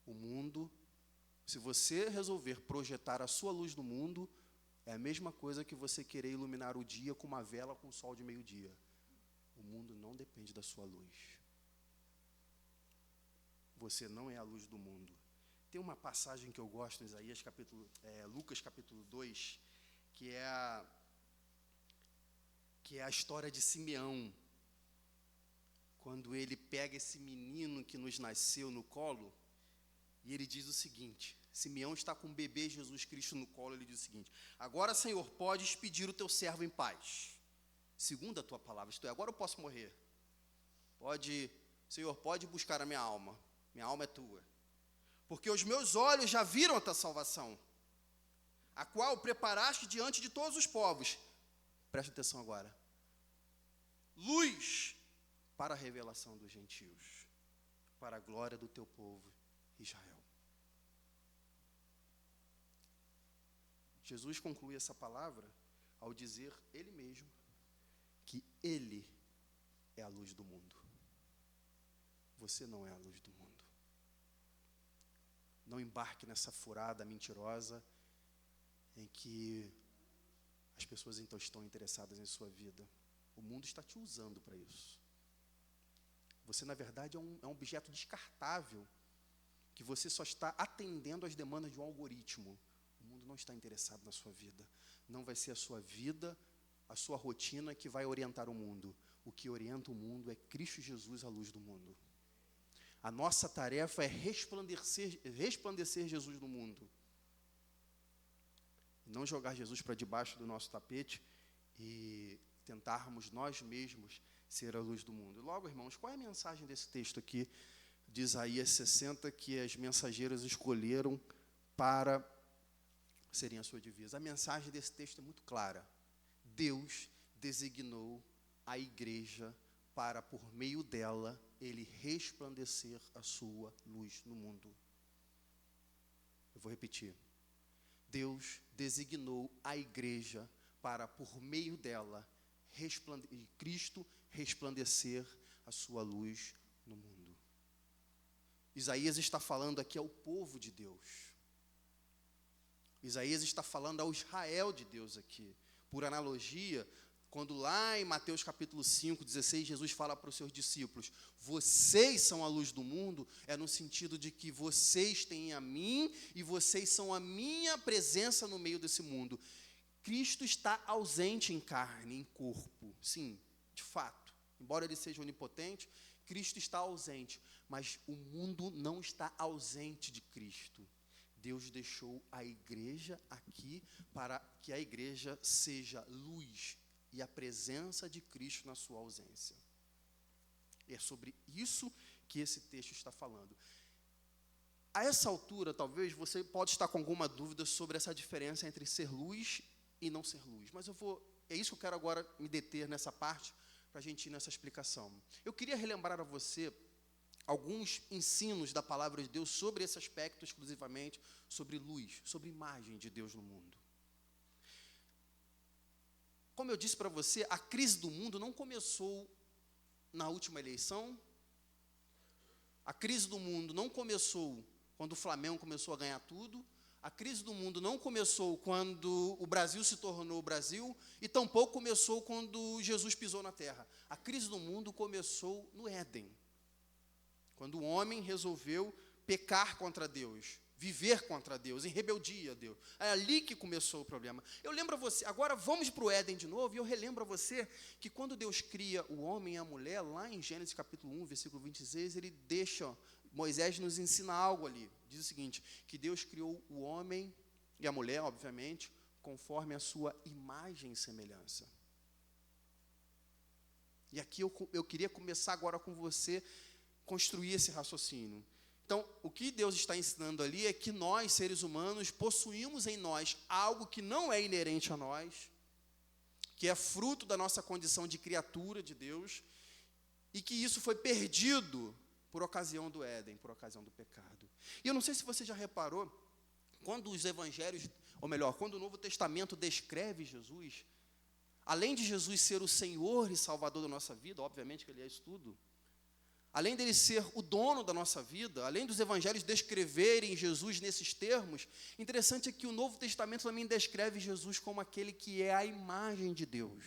O mundo, se você resolver projetar a sua luz no mundo, é a mesma coisa que você querer iluminar o dia com uma vela com o sol de meio-dia. O mundo não depende da sua luz. Você não é a luz do mundo. Tem uma passagem que eu gosto em Isaías, Lucas capítulo 2, que é a história de Simeão. Quando ele pega esse menino que nos nasceu no colo, e ele diz o seguinte, Simeão está com o bebê Jesus Cristo no colo, ele diz o seguinte: agora, Senhor, podes pedir o teu servo em paz, segundo a tua palavra, isto é, agora eu posso morrer. Senhor, pode buscar a minha alma é tua. Porque os meus olhos já viram a tua salvação, a qual preparaste diante de todos os povos. Presta atenção agora. Luz para a revelação dos gentios, para a glória do teu povo, Israel. Jesus conclui essa palavra ao dizer ele mesmo que ele é a luz do mundo. Você não é a luz do mundo. Não embarque nessa furada mentirosa em que as pessoas então estão interessadas em sua vida. O mundo está te usando para isso. Você, na verdade, é um objeto descartável, que você só está atendendo às demandas de um algoritmo. O mundo não está interessado na sua vida. Não vai ser a sua vida, a sua rotina que vai orientar o mundo. O que orienta o mundo é Cristo Jesus, a luz do mundo. A nossa tarefa é resplandecer Jesus no mundo. Não jogar Jesus para debaixo do nosso tapete e tentarmos nós mesmos ser a luz do mundo. Logo, irmãos, qual é a mensagem desse texto aqui de Isaías 60 que as mensageiras escolheram para serem a sua divisa? A mensagem desse texto é muito clara. Deus designou a igreja para, por meio dela, ele resplandecer a sua luz no mundo. Eu vou repetir. Deus designou a igreja para, por meio dela, Cristo resplandecer a sua luz no mundo. Isaías está falando aqui ao povo de Deus. Isaías está falando ao Israel de Deus aqui. Por analogia, quando lá em Mateus capítulo 5, 16, Jesus fala para os seus discípulos, vocês são a luz do mundo, é no sentido de que vocês têm a mim e vocês são a minha presença no meio desse mundo. Cristo está ausente em carne, em corpo, sim, de fato. Embora ele seja onipotente, Cristo está ausente, mas o mundo não está ausente de Cristo. Deus deixou a igreja aqui para que a igreja seja luz e a presença de Cristo na sua ausência. E é sobre isso que esse texto está falando. A essa altura, talvez, você pode estar com alguma dúvida sobre essa diferença entre ser luz e não ser luz. Mas é isso que eu quero agora me deter nessa parte, para a gente ir nessa explicação. Eu queria relembrar a você alguns ensinos da palavra de Deus sobre esse aspecto exclusivamente, sobre luz, sobre imagem de Deus no mundo. Como eu disse para você, a crise do mundo não começou na última eleição. A crise do mundo não começou quando o Flamengo começou a ganhar tudo. A crise do mundo não começou quando o Brasil se tornou o Brasil e tampouco começou quando Jesus pisou na terra. A crise do mundo começou no Éden, quando o homem resolveu pecar contra Deus, viver contra Deus, em rebeldia a Deus. É ali que começou o problema. Eu lembro a você, agora vamos para o Éden de novo, e eu relembro a você que quando Deus cria o homem e a mulher, lá em Gênesis capítulo 1, versículo 26, ele deixa, Moisés nos ensina algo ali. Diz o seguinte, que Deus criou o homem e a mulher, obviamente, conforme a sua imagem e semelhança. E aqui eu queria começar agora com você, construir esse raciocínio. Então, o que Deus está ensinando ali é que nós, seres humanos, possuímos em nós algo que não é inerente a nós, que é fruto da nossa condição de criatura de Deus, e que isso foi perdido por ocasião do Éden, por ocasião do pecado. E eu não sei se você já reparou, quando os evangelhos, ou melhor, quando o Novo Testamento descreve Jesus, além de Jesus ser o Senhor e Salvador da nossa vida, obviamente que Ele é isso tudo, além dele ser o dono da nossa vida, além dos evangelhos descreverem Jesus nesses termos, interessante é que o Novo Testamento também descreve Jesus como aquele que é a imagem de Deus.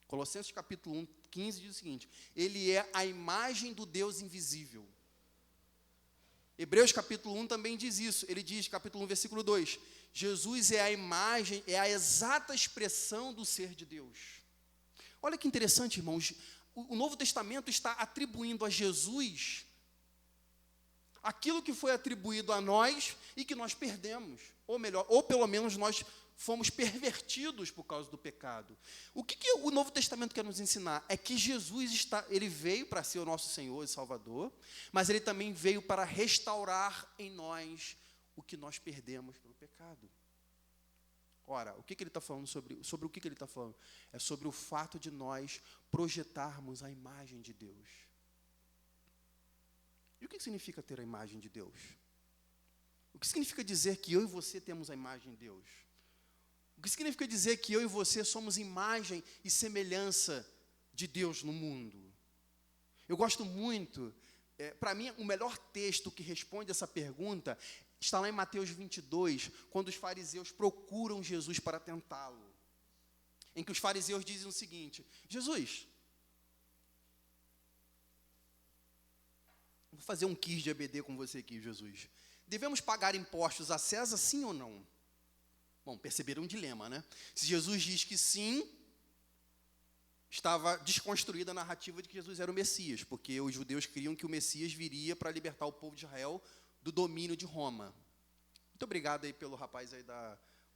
Colossenses capítulo 1, 15 diz o seguinte, ele é a imagem do Deus invisível. Hebreus capítulo 1 também diz isso, ele diz, capítulo 1, versículo 2, Jesus é a imagem, é a exata expressão do ser de Deus. Olha que interessante, irmãos, o Novo Testamento está atribuindo a Jesus aquilo que foi atribuído a nós e que nós perdemos, ou melhor, ou pelo menos nós fomos pervertidos por causa do pecado. O que o Novo Testamento quer nos ensinar? É que Jesus ele veio para ser o nosso Senhor e Salvador, mas ele também veio para restaurar em nós o que nós perdemos pelo pecado. Ora, o que ele está falando sobre o que ele está falando? É sobre o fato de nós projetarmos a imagem de Deus. E o que significa ter a imagem de Deus? O que significa dizer que eu e você temos a imagem de Deus? O que significa dizer que eu e você somos imagem e semelhança de Deus no mundo? Eu gosto muito, para mim, o melhor texto que responde essa pergunta está lá em Mateus 22, quando os fariseus procuram Jesus para tentá-lo. Em que os fariseus dizem o seguinte, Jesus, vou fazer um quiz de EBD com você aqui, Jesus. Devemos pagar impostos a César, sim ou não? Bom, perceberam um dilema, né? Se Jesus diz que sim, estava desconstruída a narrativa de que Jesus era o Messias, porque os judeus criam que o Messias viria para libertar o povo de Israel do domínio de Roma. Muito obrigado aí pelo rapaz aí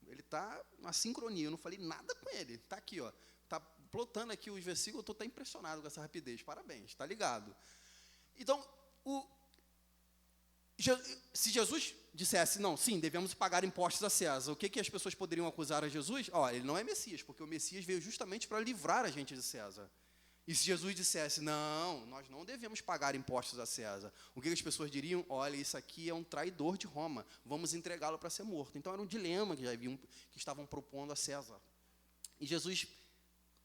ele está na sincronia, eu não falei nada com ele. Está aqui, ó. Está plotando aqui os versículos, eu estou até impressionado com essa rapidez. Parabéns, está ligado. Então, se Jesus dissesse, não, sim, devemos pagar impostos a César, o que as pessoas poderiam acusar a Jesus? Ele não é Messias, porque o Messias veio justamente para livrar a gente de César. E se Jesus dissesse, não, nós não devemos pagar impostos a César, o que as pessoas diriam? Olha, isso aqui é um traidor de Roma, vamos entregá-lo para ser morto. Então era um dilema que estavam propondo a César. E Jesus,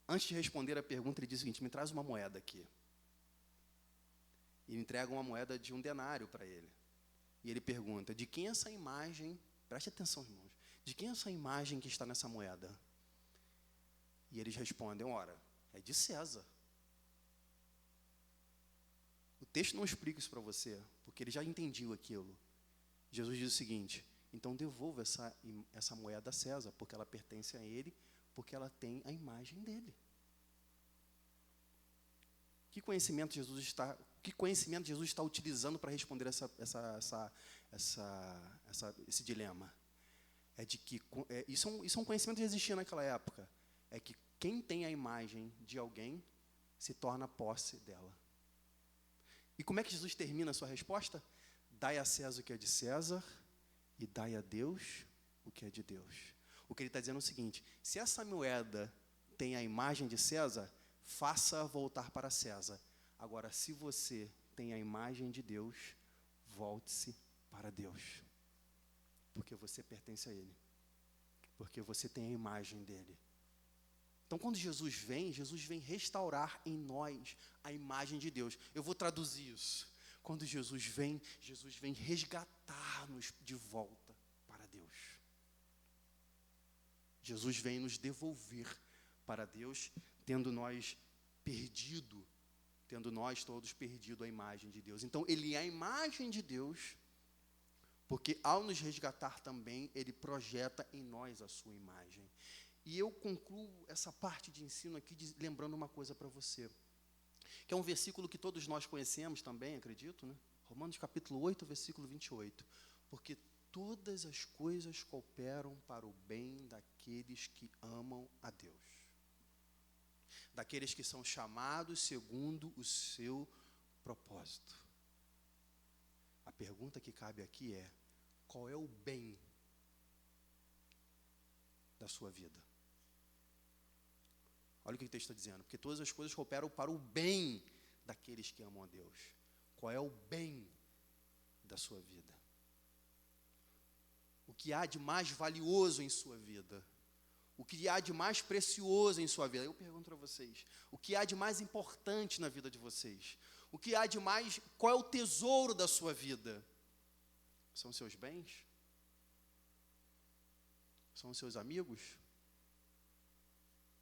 antes de responder a pergunta, ele diz o seguinte, me traz uma moeda aqui. E entrega uma moeda de 1 denário para ele. E ele pergunta, de quem é essa imagem? Preste atenção, irmãos. De quem é essa imagem que está nessa moeda? E eles respondem, ora, é de César. O texto não explica isso para você, porque ele já entendiu aquilo. Jesus diz o seguinte, então devolva essa moeda a César, porque ela pertence a ele, porque ela tem a imagem dele. Que conhecimento Jesus está utilizando para responder esse dilema? É de que isso é um conhecimento que existia naquela época. É que quem tem a imagem de alguém se torna posse dela. E como é que Jesus termina a sua resposta? Dai a César o que é de César e dai a Deus o que é de Deus. O que ele está dizendo é o seguinte, se essa moeda tem a imagem de César, faça voltar para César. Agora, se você tem a imagem de Deus, volte-se para Deus. Porque você pertence a Ele. Porque você tem a imagem dEle. Então, quando Jesus vem restaurar em nós a imagem de Deus. Eu vou traduzir isso. Quando Jesus vem resgatar-nos de volta Jesus vem nos devolver para Deus, tendo nós todos perdido a imagem de Deus. Então, ele é a imagem de Deus, porque ao nos resgatar também, ele projeta em nós a sua imagem. E eu concluo essa parte de ensino aqui lembrando uma coisa para você, que é um versículo que todos nós conhecemos também, acredito, né? Romanos capítulo 8, versículo 28. Porque todas as coisas cooperam para o bem daqueles que amam a Deus, daqueles que são chamados segundo o seu propósito. A pergunta que cabe aqui é: qual é o bem da sua vida? Olha o que o texto está dizendo. Porque todas as coisas cooperam para o bem daqueles que amam a Deus. Qual é o bem da sua vida? O que há de mais valioso em sua vida? O que há de mais precioso em sua vida? Eu pergunto para vocês, o que há de mais importante na vida de vocês? O que há de mais, qual é o tesouro da sua vida? São seus bens? São os seus amigos?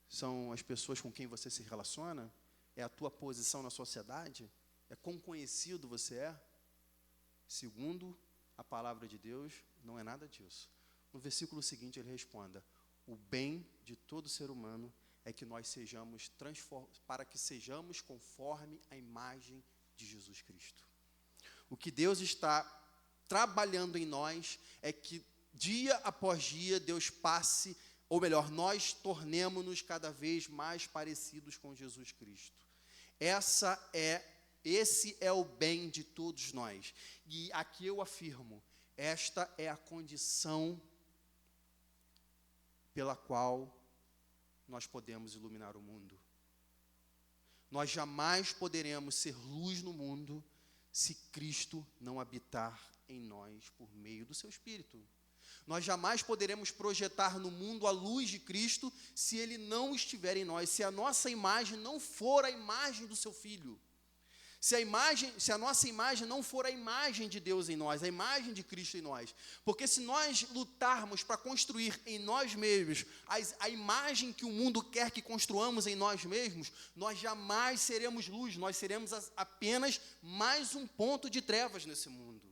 São as pessoas com quem você se relaciona? É a tua posição na sociedade? É quão conhecido você é? Segundo a palavra de Deus, não é nada disso. No versículo seguinte ele responda: o bem de todo ser humano é que nós sejamos para que sejamos conforme a imagem de Jesus Cristo. O que Deus está trabalhando em nós é que dia após dia Deus passe, ou melhor, nós tornemos-nos cada vez mais parecidos com Jesus Cristo. Esse é o bem de todos nós. E aqui eu afirmo, esta é a condição pela qual nós podemos iluminar o mundo. Nós jamais poderemos ser luz no mundo se Cristo não habitar em nós por meio do seu Espírito. Nós jamais poderemos projetar no mundo a luz de Cristo se Ele não estiver em nós, se a nossa imagem não for a imagem do seu Filho. Se a nossa imagem não for a imagem de Deus em nós, a imagem de Cristo em nós. Porque se nós lutarmos para construir em nós mesmos a imagem que o mundo quer que construamos em nós mesmos, nós jamais seremos luz, nós seremos apenas mais um ponto de trevas nesse mundo.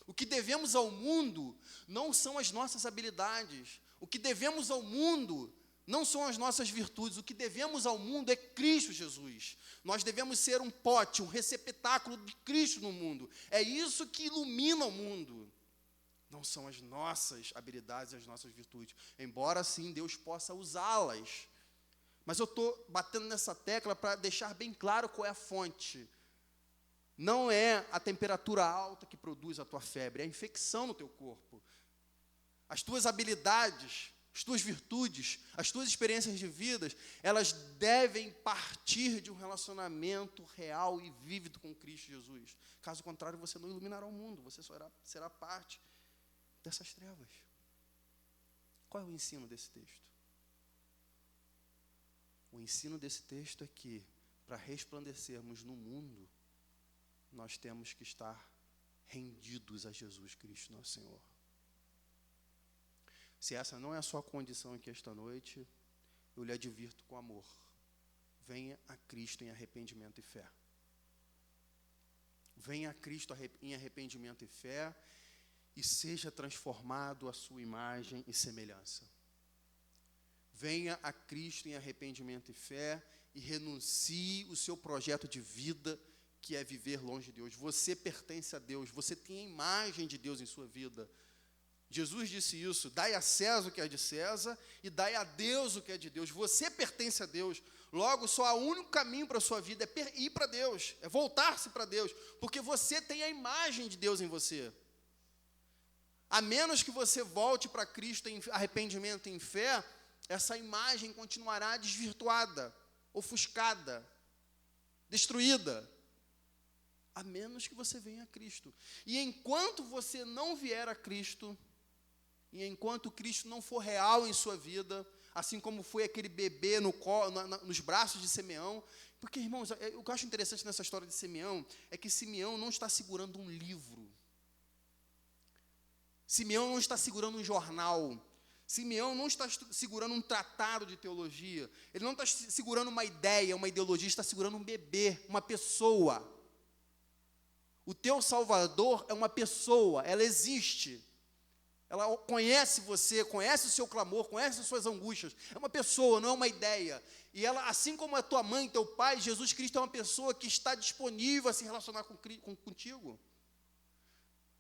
O que devemos ao mundo não são as nossas habilidades. O que devemos ao mundo não são as nossas virtudes. O que devemos ao mundo é Cristo Jesus. Nós devemos ser um pote, um receptáculo de Cristo no mundo. É isso que ilumina o mundo. Não são as nossas habilidades, as nossas virtudes. Embora, sim, Deus possa usá-las. Mas eu estou batendo nessa tecla para deixar bem claro qual é a fonte. Não é a temperatura alta que produz a tua febre, é a infecção no teu corpo. As tuas habilidades, as tuas virtudes, as tuas experiências de vida, elas devem partir de um relacionamento real e vívido com Cristo Jesus. Caso contrário, você não iluminará o mundo, você só será parte dessas trevas. Qual é o ensino desse texto? O ensino desse texto é que, para resplandecermos no mundo, nós temos que estar rendidos a Jesus Cristo, nosso Senhor. Se essa não é a sua condição aqui esta noite, eu lhe advirto com amor. Venha a Cristo em arrependimento e fé. Venha a Cristo em arrependimento e fé e seja transformado à sua imagem e semelhança. Venha a Cristo em arrependimento e fé e renuncie o seu projeto de vida, que é viver longe de Deus. Você pertence a Deus, você tem a imagem de Deus em sua vida. Jesus disse isso: dai a César o que é de César e dai a Deus o que é de Deus. Você pertence a Deus, logo só há um único caminho para a sua vida, é ir para Deus, é voltar-se para Deus, porque você tem a imagem de Deus em você. A menos que você volte para Cristo em arrependimento e em fé, essa imagem continuará desvirtuada, ofuscada, destruída. A menos que você venha a Cristo. E enquanto você não vier a Cristo, e enquanto Cristo não for real em sua vida, assim como foi aquele bebê nos braços de Simeão, porque, irmãos, o que eu acho interessante nessa história de Simeão, é que Simeão não está segurando um livro. Simeão não está segurando um jornal. Simeão não está segurando um tratado de teologia. Ele não está segurando uma ideia, uma ideologia. Está segurando um bebê, uma pessoa. O teu Salvador é uma pessoa. Ela existe. Ela conhece você, conhece o seu clamor, conhece as suas angústias. É uma pessoa, não é uma ideia. E ela, assim como a tua mãe, teu pai, Jesus Cristo é uma pessoa que está disponível a se relacionar contigo.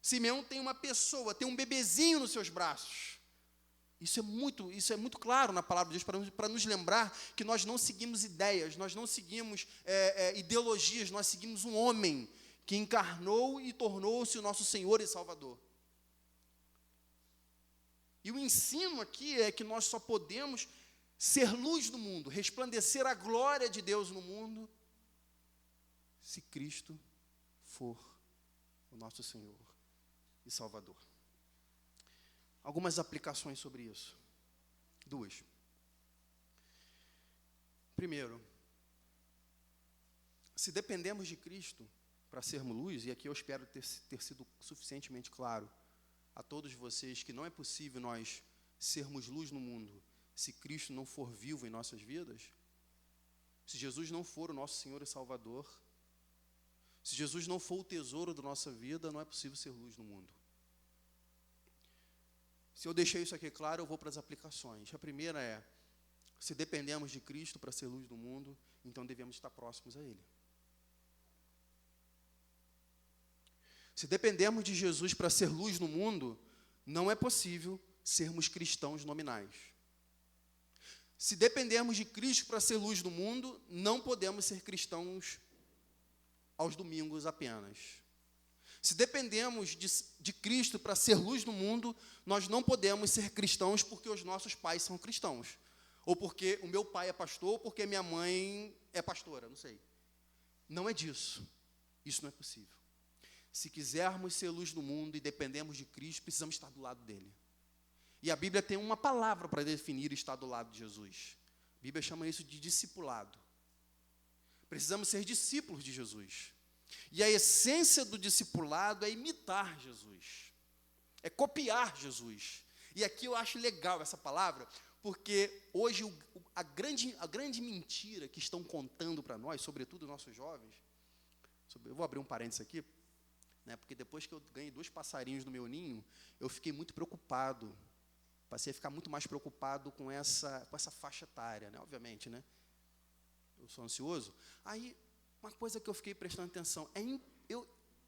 Simeão tem uma pessoa, tem um bebezinho nos seus braços. Isso é muito claro na palavra de Deus, para nos lembrar que nós não seguimos ideias, nós não seguimos ideologias, nós seguimos um homem que encarnou e tornou-se o nosso Senhor e Salvador. E o ensino aqui é que nós só podemos ser luz do mundo, resplandecer a glória de Deus no mundo, se Cristo for o nosso Senhor e Salvador. Algumas aplicações sobre isso. 2. Primeiro, se dependemos de Cristo para sermos luz, e aqui eu espero ter sido suficientemente claro a todos vocês que não é possível nós sermos luz no mundo se Cristo não for vivo em nossas vidas, se Jesus não for o nosso Senhor e Salvador, se Jesus não for o tesouro da nossa vida, não é possível ser luz no mundo. Se eu deixei isso aqui claro, eu vou para as aplicações. A primeira é, se dependemos de Cristo para ser luz do mundo, então devemos estar próximos a Ele. Se dependemos de Jesus para ser luz no mundo, não é possível sermos cristãos nominais. Se dependermos de Cristo para ser luz no mundo, não podemos ser cristãos aos domingos apenas. Se dependemos de Cristo para ser luz no mundo, nós não podemos ser cristãos porque os nossos pais são cristãos. Ou porque o meu pai é pastor, ou porque minha mãe é pastora, não sei. Não é disso. Isso não é possível. Se quisermos ser luz no mundo e dependemos de Cristo, precisamos estar do lado dele. E a Bíblia tem uma palavra para definir estar do lado de Jesus. A Bíblia chama isso de discipulado. Precisamos ser discípulos de Jesus. E a essência do discipulado é imitar Jesus. É copiar Jesus. E aqui eu acho legal essa palavra, porque hoje a grande mentira que estão contando para nós, sobretudo nossos jovens, eu vou abrir um parênteses aqui, porque depois que eu ganhei 2 passarinhos no meu ninho, eu fiquei muito preocupado. Passei a ficar muito mais preocupado com essa faixa etária, obviamente, Eu sou ansioso. Aí, uma coisa que eu fiquei prestando atenção,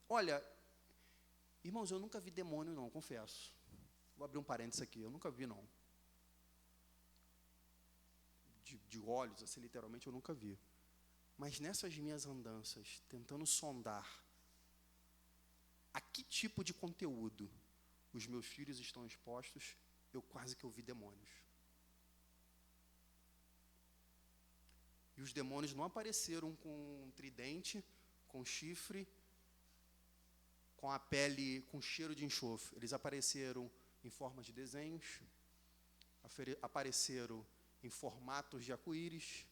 olha, irmãos, eu nunca vi demônio não, confesso. Vou abrir um parênteses aqui, eu nunca vi não. De olhos, assim, literalmente, eu nunca vi. Mas nessas minhas andanças, tentando sondar a que tipo de conteúdo os meus filhos estão expostos, eu quase que ouvi demônios. E os demônios não apareceram com um tridente, com chifre, com a pele, com cheiro de enxofre. Eles apareceram em forma de desenhos, apareceram em formatos de arco-íris,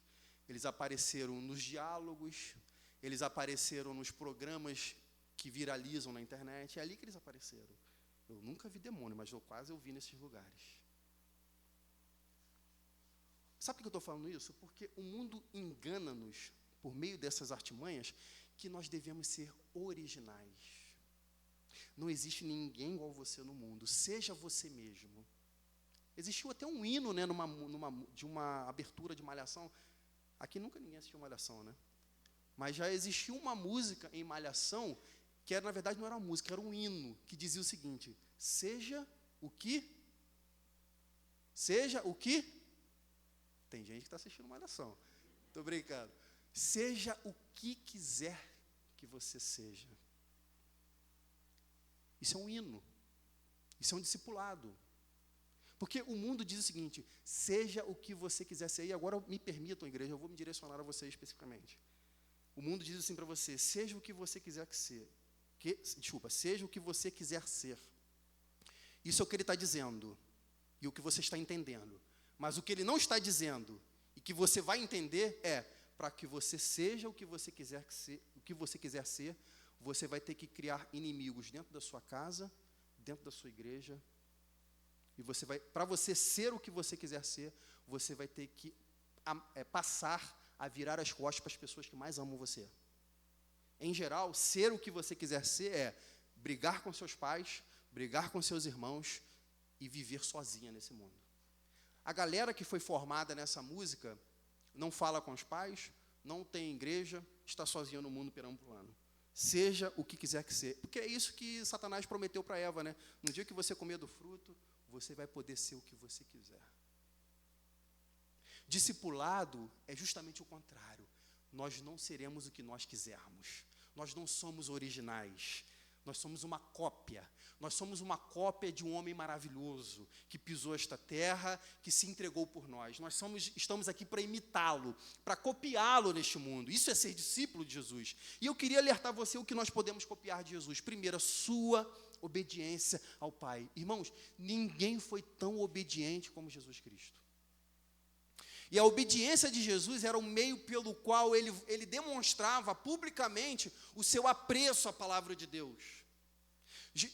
eles apareceram nos diálogos, eles apareceram nos programas que viralizam na internet, é ali que eles apareceram. Eu nunca vi demônio, mas eu quase ouvi nesses lugares. Sabe por que eu estou falando isso? Porque o mundo engana-nos, por meio dessas artimanhas, que nós devemos ser originais. Não existe ninguém igual você no mundo, seja você mesmo. Existiu até um hino, de uma abertura de Malhação. Aqui nunca ninguém assistiu Malhação, Mas já existiu uma música em Malhação, que era, na verdade não era uma música, era um hino, que dizia o seguinte: seja o que? Tem gente que está assistindo Malhação. Estou brincando. Seja o que quiser que você seja. Isso é um hino. Isso é um discipulado. Porque o mundo diz o seguinte: seja o que você quiser ser. E agora me permitam, igreja, eu vou me direcionar a você especificamente. O mundo diz assim para você: seja o que você quiser ser. Seja o que você quiser ser. Isso é o que ele está dizendo. E o que você está entendendo. Mas o que ele não está dizendo, e que você vai entender, é: para que você seja o que você quiser ser, você vai ter que criar inimigos dentro da sua casa, dentro da sua igreja E para você ser o que você quiser ser, você vai ter que passar a virar as costas para as pessoas que mais amam você. Em geral, ser o que você quiser ser é brigar com seus pais, brigar com seus irmãos e viver sozinha nesse mundo. A galera que foi formada nessa música não fala com os pais, não tem igreja, está sozinha no mundo perambulando. Seja o que quiser que seja. Porque é isso que Satanás prometeu para Eva, né? No dia que você comer do fruto, você vai poder ser o que você quiser. Discipulado é justamente o contrário. Nós não seremos o que nós quisermos. Nós não somos originais. Nós somos uma cópia. Nós somos uma cópia de um homem maravilhoso que pisou esta terra, que se entregou por nós. Nós estamos aqui para imitá-lo, para copiá-lo neste mundo. Isso é ser discípulo de Jesus. E eu queria alertar você o que nós podemos copiar de Jesus. Primeiro, a sua obediência ao Pai. Irmãos, ninguém foi tão obediente como Jesus Cristo. E a obediência de Jesus era o meio pelo qual ele demonstrava publicamente o seu apreço à palavra de Deus.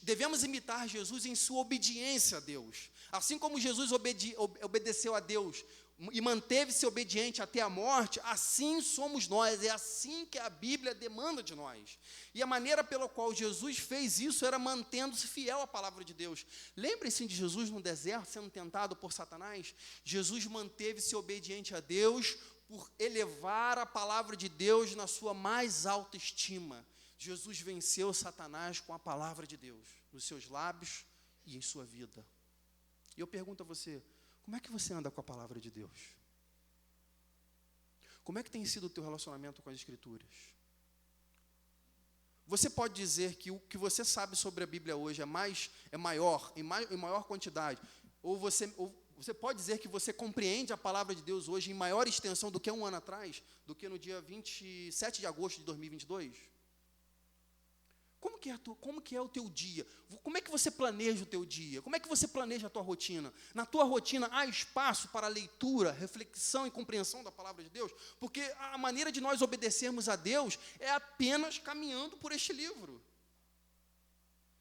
Devemos imitar Jesus em sua obediência a Deus. Assim como Jesus obedeceu a Deus e manteve-se obediente até a morte, assim somos nós, é assim que a Bíblia demanda de nós. E a maneira pela qual Jesus fez isso era mantendo-se fiel à palavra de Deus. Lembre-se de Jesus no deserto, sendo tentado por Satanás. Jesus manteve-se obediente a Deus por elevar a palavra de Deus na sua mais alta estima. Jesus venceu Satanás com a palavra de Deus, nos seus lábios e em sua vida. E eu pergunto a você, como é que você anda com a palavra de Deus? Como é que tem sido o teu relacionamento com as Escrituras? Você pode dizer que o que você sabe sobre a Bíblia hoje é maior, em maior quantidade, ou você pode dizer que você compreende a palavra de Deus hoje em maior extensão do que um ano atrás, do que no dia 27 de agosto de 2022? Como que é o teu dia? Como é que você planeja o teu dia? Como é que você planeja a tua rotina? Na tua rotina há espaço para leitura, reflexão e compreensão da palavra de Deus? Porque a maneira de nós obedecermos a Deus é apenas caminhando por este livro.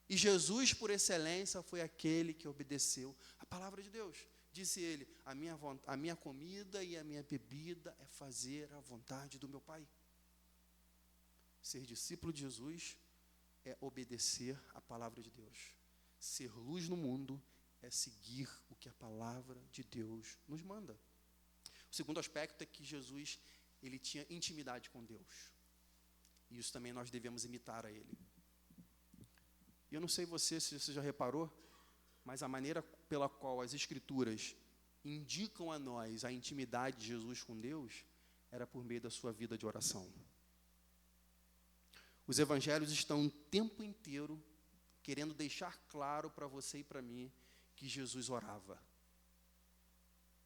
E Jesus, por excelência, foi aquele que obedeceu a palavra de Deus. Disse ele, a minha comida e a minha bebida é fazer a vontade do meu Pai. Ser discípulo de Jesus é obedecer a palavra de Deus. Ser luz no mundo é seguir o que a palavra de Deus nos manda. O segundo aspecto é que Jesus, ele tinha intimidade com Deus. E isso também nós devemos imitar a ele. E eu não sei se você já reparou, mas a maneira pela qual as Escrituras indicam a nós a intimidade de Jesus com Deus era por meio da sua vida de oração. Os evangelhos estão o tempo inteiro querendo deixar claro para você e para mim que Jesus orava.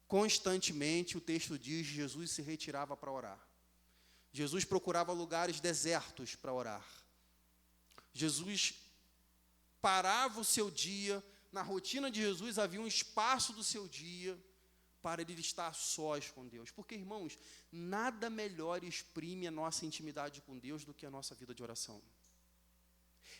Constantemente, o texto diz, Jesus se retirava para orar. Jesus procurava lugares desertos para orar. Jesus parava o seu dia, na rotina de Jesus havia um espaço do seu dia para ele estar a sós com Deus. Porque, irmãos, nada melhor exprime a nossa intimidade com Deus do que a nossa vida de oração.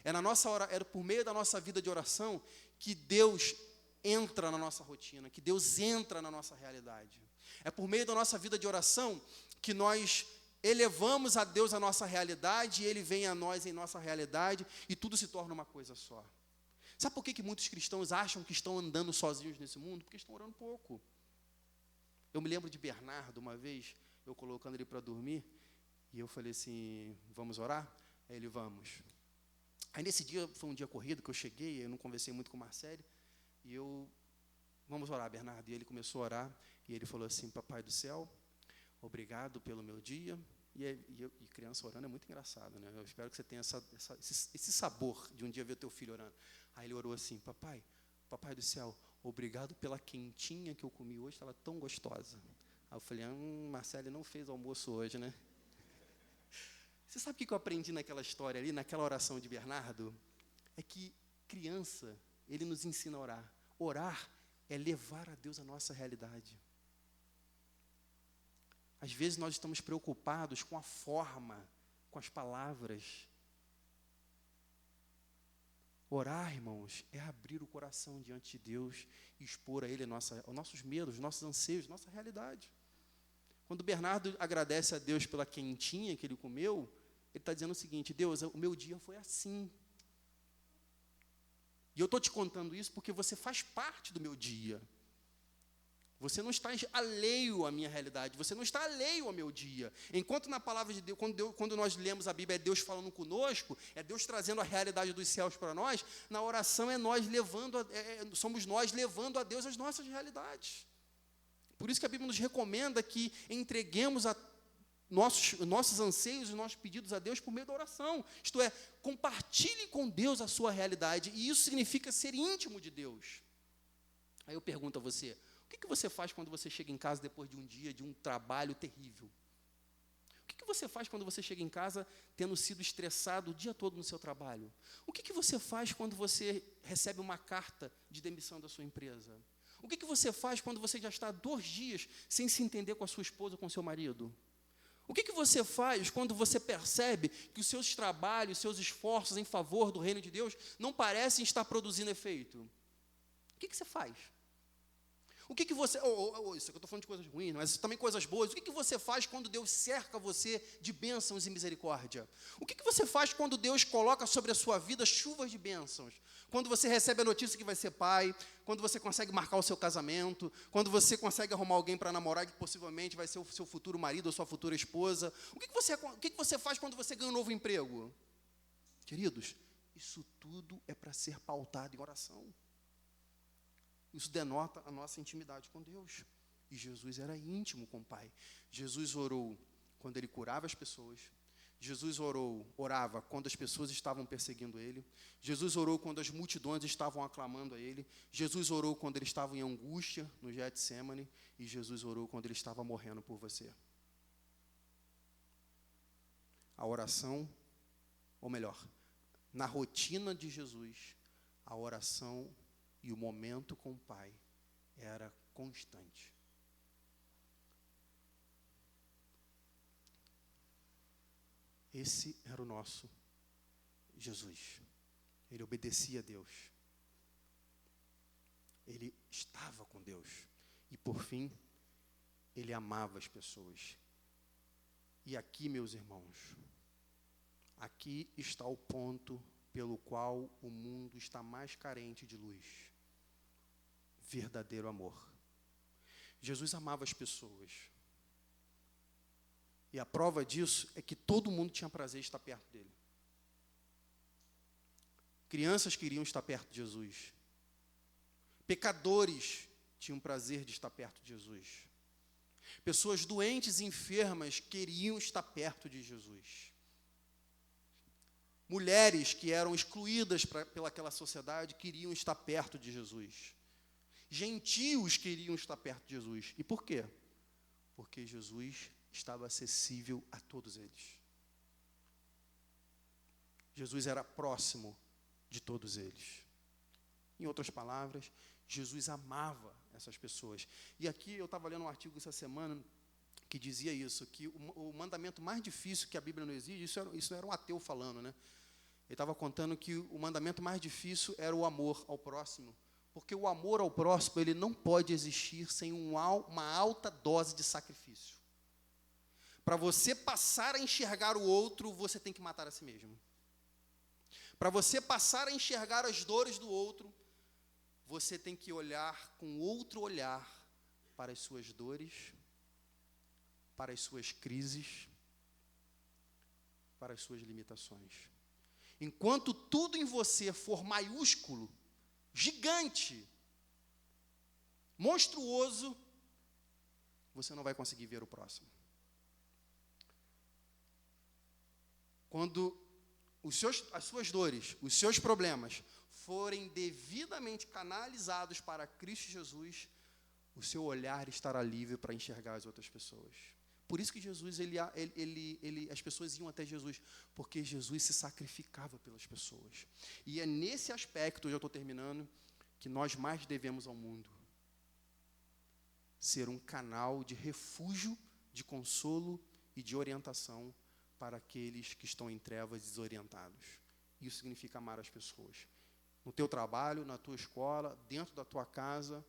É por meio da nossa vida de oração que Deus entra na nossa rotina, que Deus entra na nossa realidade. É por meio da nossa vida de oração que nós elevamos a Deus a nossa realidade, e Ele vem a nós em nossa realidade, e tudo se torna uma coisa só. Sabe por que muitos cristãos acham que estão andando sozinhos nesse mundo? Porque estão orando pouco. Eu me lembro de Bernardo, uma vez, eu colocando ele para dormir, e eu falei assim, vamos orar? Aí ele, vamos. Aí nesse dia, foi um dia corrido, que eu cheguei, eu não conversei muito com o Marcelo, e vamos orar, Bernardo. E ele começou a orar, e ele falou assim, Papai do céu, obrigado pelo meu dia. E criança orando é muito engraçado, né? Eu espero que você tenha esse sabor de um dia ver teu filho orando. Aí ele orou assim, Papai do céu, obrigado pela quentinha que eu comi hoje, estava tão gostosa. Aí eu falei, Marcelo não fez almoço hoje, né? Você sabe o que eu aprendi naquela história ali, naquela oração de Bernardo? É que criança, ele nos ensina a orar. Orar é levar a Deus a nossa realidade. Às vezes nós estamos preocupados com a forma, com as palavras. Orar, irmãos, é abrir o coração diante de Deus e expor a Ele os nossos medos, nossos anseios, nossa realidade. Quando Bernardo agradece a Deus pela quentinha que ele comeu, ele está dizendo o seguinte: Deus, o meu dia foi assim. E eu estou te contando isso porque você faz parte do meu dia. Você não está alheio à minha realidade, você não está alheio ao meu dia. Enquanto na palavra de Deus, quando nós lemos a Bíblia, é Deus falando conosco, é Deus trazendo a realidade dos céus para nós, na oração somos nós levando a Deus as nossas realidades. Por isso que a Bíblia nos recomenda que entreguemos nossos anseios e nossos pedidos a Deus por meio da oração. Isto é, compartilhe com Deus a sua realidade, e isso significa ser íntimo de Deus. Aí eu pergunto a você: o que você faz quando você chega em casa depois de um dia, de um trabalho terrível? O que você faz quando você chega em casa tendo sido estressado o dia todo no seu trabalho? O que você faz quando você recebe uma carta de demissão da sua empresa? O que você faz quando você já está 2 dias sem se entender com a sua esposa ou com o seu marido? O que você faz quando você percebe que os seus trabalhos, os seus esforços em favor do reino de Deus não parecem estar produzindo efeito? O que você faz? O que você... isso aqui eu estou falando de coisas ruins, mas também coisas boas. O que você faz quando Deus cerca você de bênçãos e misericórdia? O que você faz quando Deus coloca sobre a sua vida chuvas de bênçãos? Quando você recebe a notícia que vai ser pai, quando você consegue marcar o seu casamento, quando você consegue arrumar alguém para namorar que possivelmente vai ser o seu futuro marido ou sua futura esposa. O que você faz quando você ganha um novo emprego? Queridos, isso tudo é para ser pautado em oração. Isso denota a nossa intimidade com Deus. E Jesus era íntimo com o Pai. Jesus orou quando Ele curava as pessoas. Jesus orava quando as pessoas estavam perseguindo Ele. Jesus orou quando as multidões estavam aclamando a Ele. Jesus orou quando Ele estava em angústia no Getsemane. E Jesus orou quando Ele estava morrendo por você. A oração, ou melhor, na rotina de Jesus, a oração e o momento com o Pai era constante. Esse era o nosso Jesus. Ele obedecia a Deus. Ele estava com Deus. E, por fim, ele amava as pessoas. E aqui, meus irmãos, aqui está o ponto pelo qual o mundo está mais carente de luz. Verdadeiro amor. Jesus amava as pessoas. E a prova disso é que todo mundo tinha prazer em estar perto dele. Crianças queriam estar perto de Jesus. Pecadores tinham prazer de estar perto de Jesus. Pessoas doentes e enfermas queriam estar perto de Jesus. Mulheres que eram excluídas pelaquela sociedade queriam estar perto de Jesus. Gentios queriam estar perto de Jesus. E por quê? Porque Jesus estava acessível a todos eles. Jesus era próximo de todos eles. Em outras palavras, Jesus amava essas pessoas. E aqui eu estava lendo um artigo essa semana que dizia isso, que o mandamento mais difícil que a Bíblia não exige, isso era um ateu falando, né? Ele estava contando que o mandamento mais difícil era o amor ao próximo, porque o amor ao próximo ele não pode existir sem uma alta dose de sacrifício. Para você passar a enxergar o outro, você tem que matar a si mesmo. Para você passar a enxergar as dores do outro, você tem que olhar com outro olhar para as suas dores, para as suas crises, para as suas limitações. Enquanto tudo em você for maiúsculo, gigante, monstruoso, você não vai conseguir ver o próximo. Quando as suas dores, os seus problemas forem devidamente canalizados para Cristo Jesus, o seu olhar estará livre para enxergar as outras pessoas. Por isso que Jesus, as pessoas iam até Jesus, porque Jesus se sacrificava pelas pessoas. E é nesse aspecto, já estou terminando, que nós mais devemos ao mundo. Ser um canal de refúgio, de consolo e de orientação para aqueles que estão em trevas desorientados. Isso significa amar as pessoas. no teu trabalho, na tua escola, dentro da tua casa,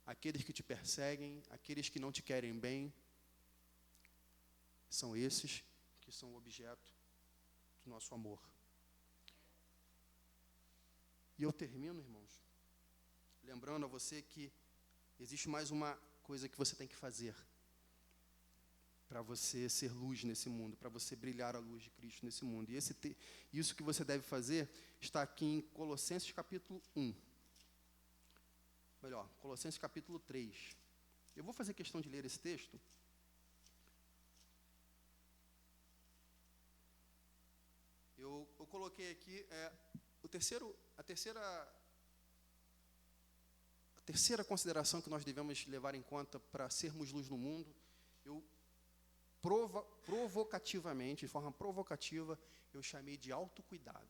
aqueles que te perseguem, aqueles que não te querem bem, são esses que são o objeto do nosso amor. E eu termino, irmãos, lembrando a você que existe mais uma coisa que você tem que fazer para você ser luz nesse mundo, para você brilhar a luz de Cristo nesse mundo. E isso que você deve fazer está aqui em Colossenses capítulo 1. Melhor, Colossenses capítulo 3. Eu vou fazer questão de ler esse texto. Eu coloquei aqui a terceira consideração que nós devemos levar em conta para sermos luz no mundo. Eu provocativamente, de forma provocativa, eu chamei de autocuidado.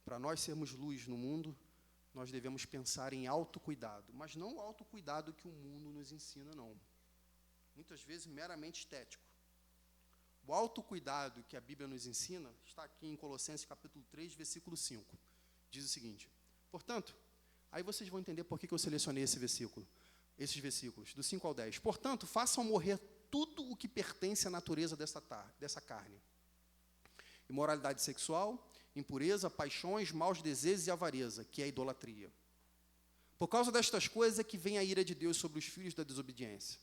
Para nós sermos luz no mundo, nós devemos pensar em autocuidado, mas não o autocuidado que o mundo nos ensina, não. Muitas vezes meramente estético. O autocuidado que a Bíblia nos ensina está aqui em Colossenses capítulo 3, versículo 5. Diz o seguinte: portanto, aí vocês vão entender por que eu selecionei esses versículos, do 5 ao 10. Portanto, façam morrer tudo o que pertence à natureza dessa carne. Imoralidade sexual, impureza, paixões, maus desejos e avareza, que é a idolatria. Por causa destas coisas é que vem a ira de Deus sobre os filhos da desobediência.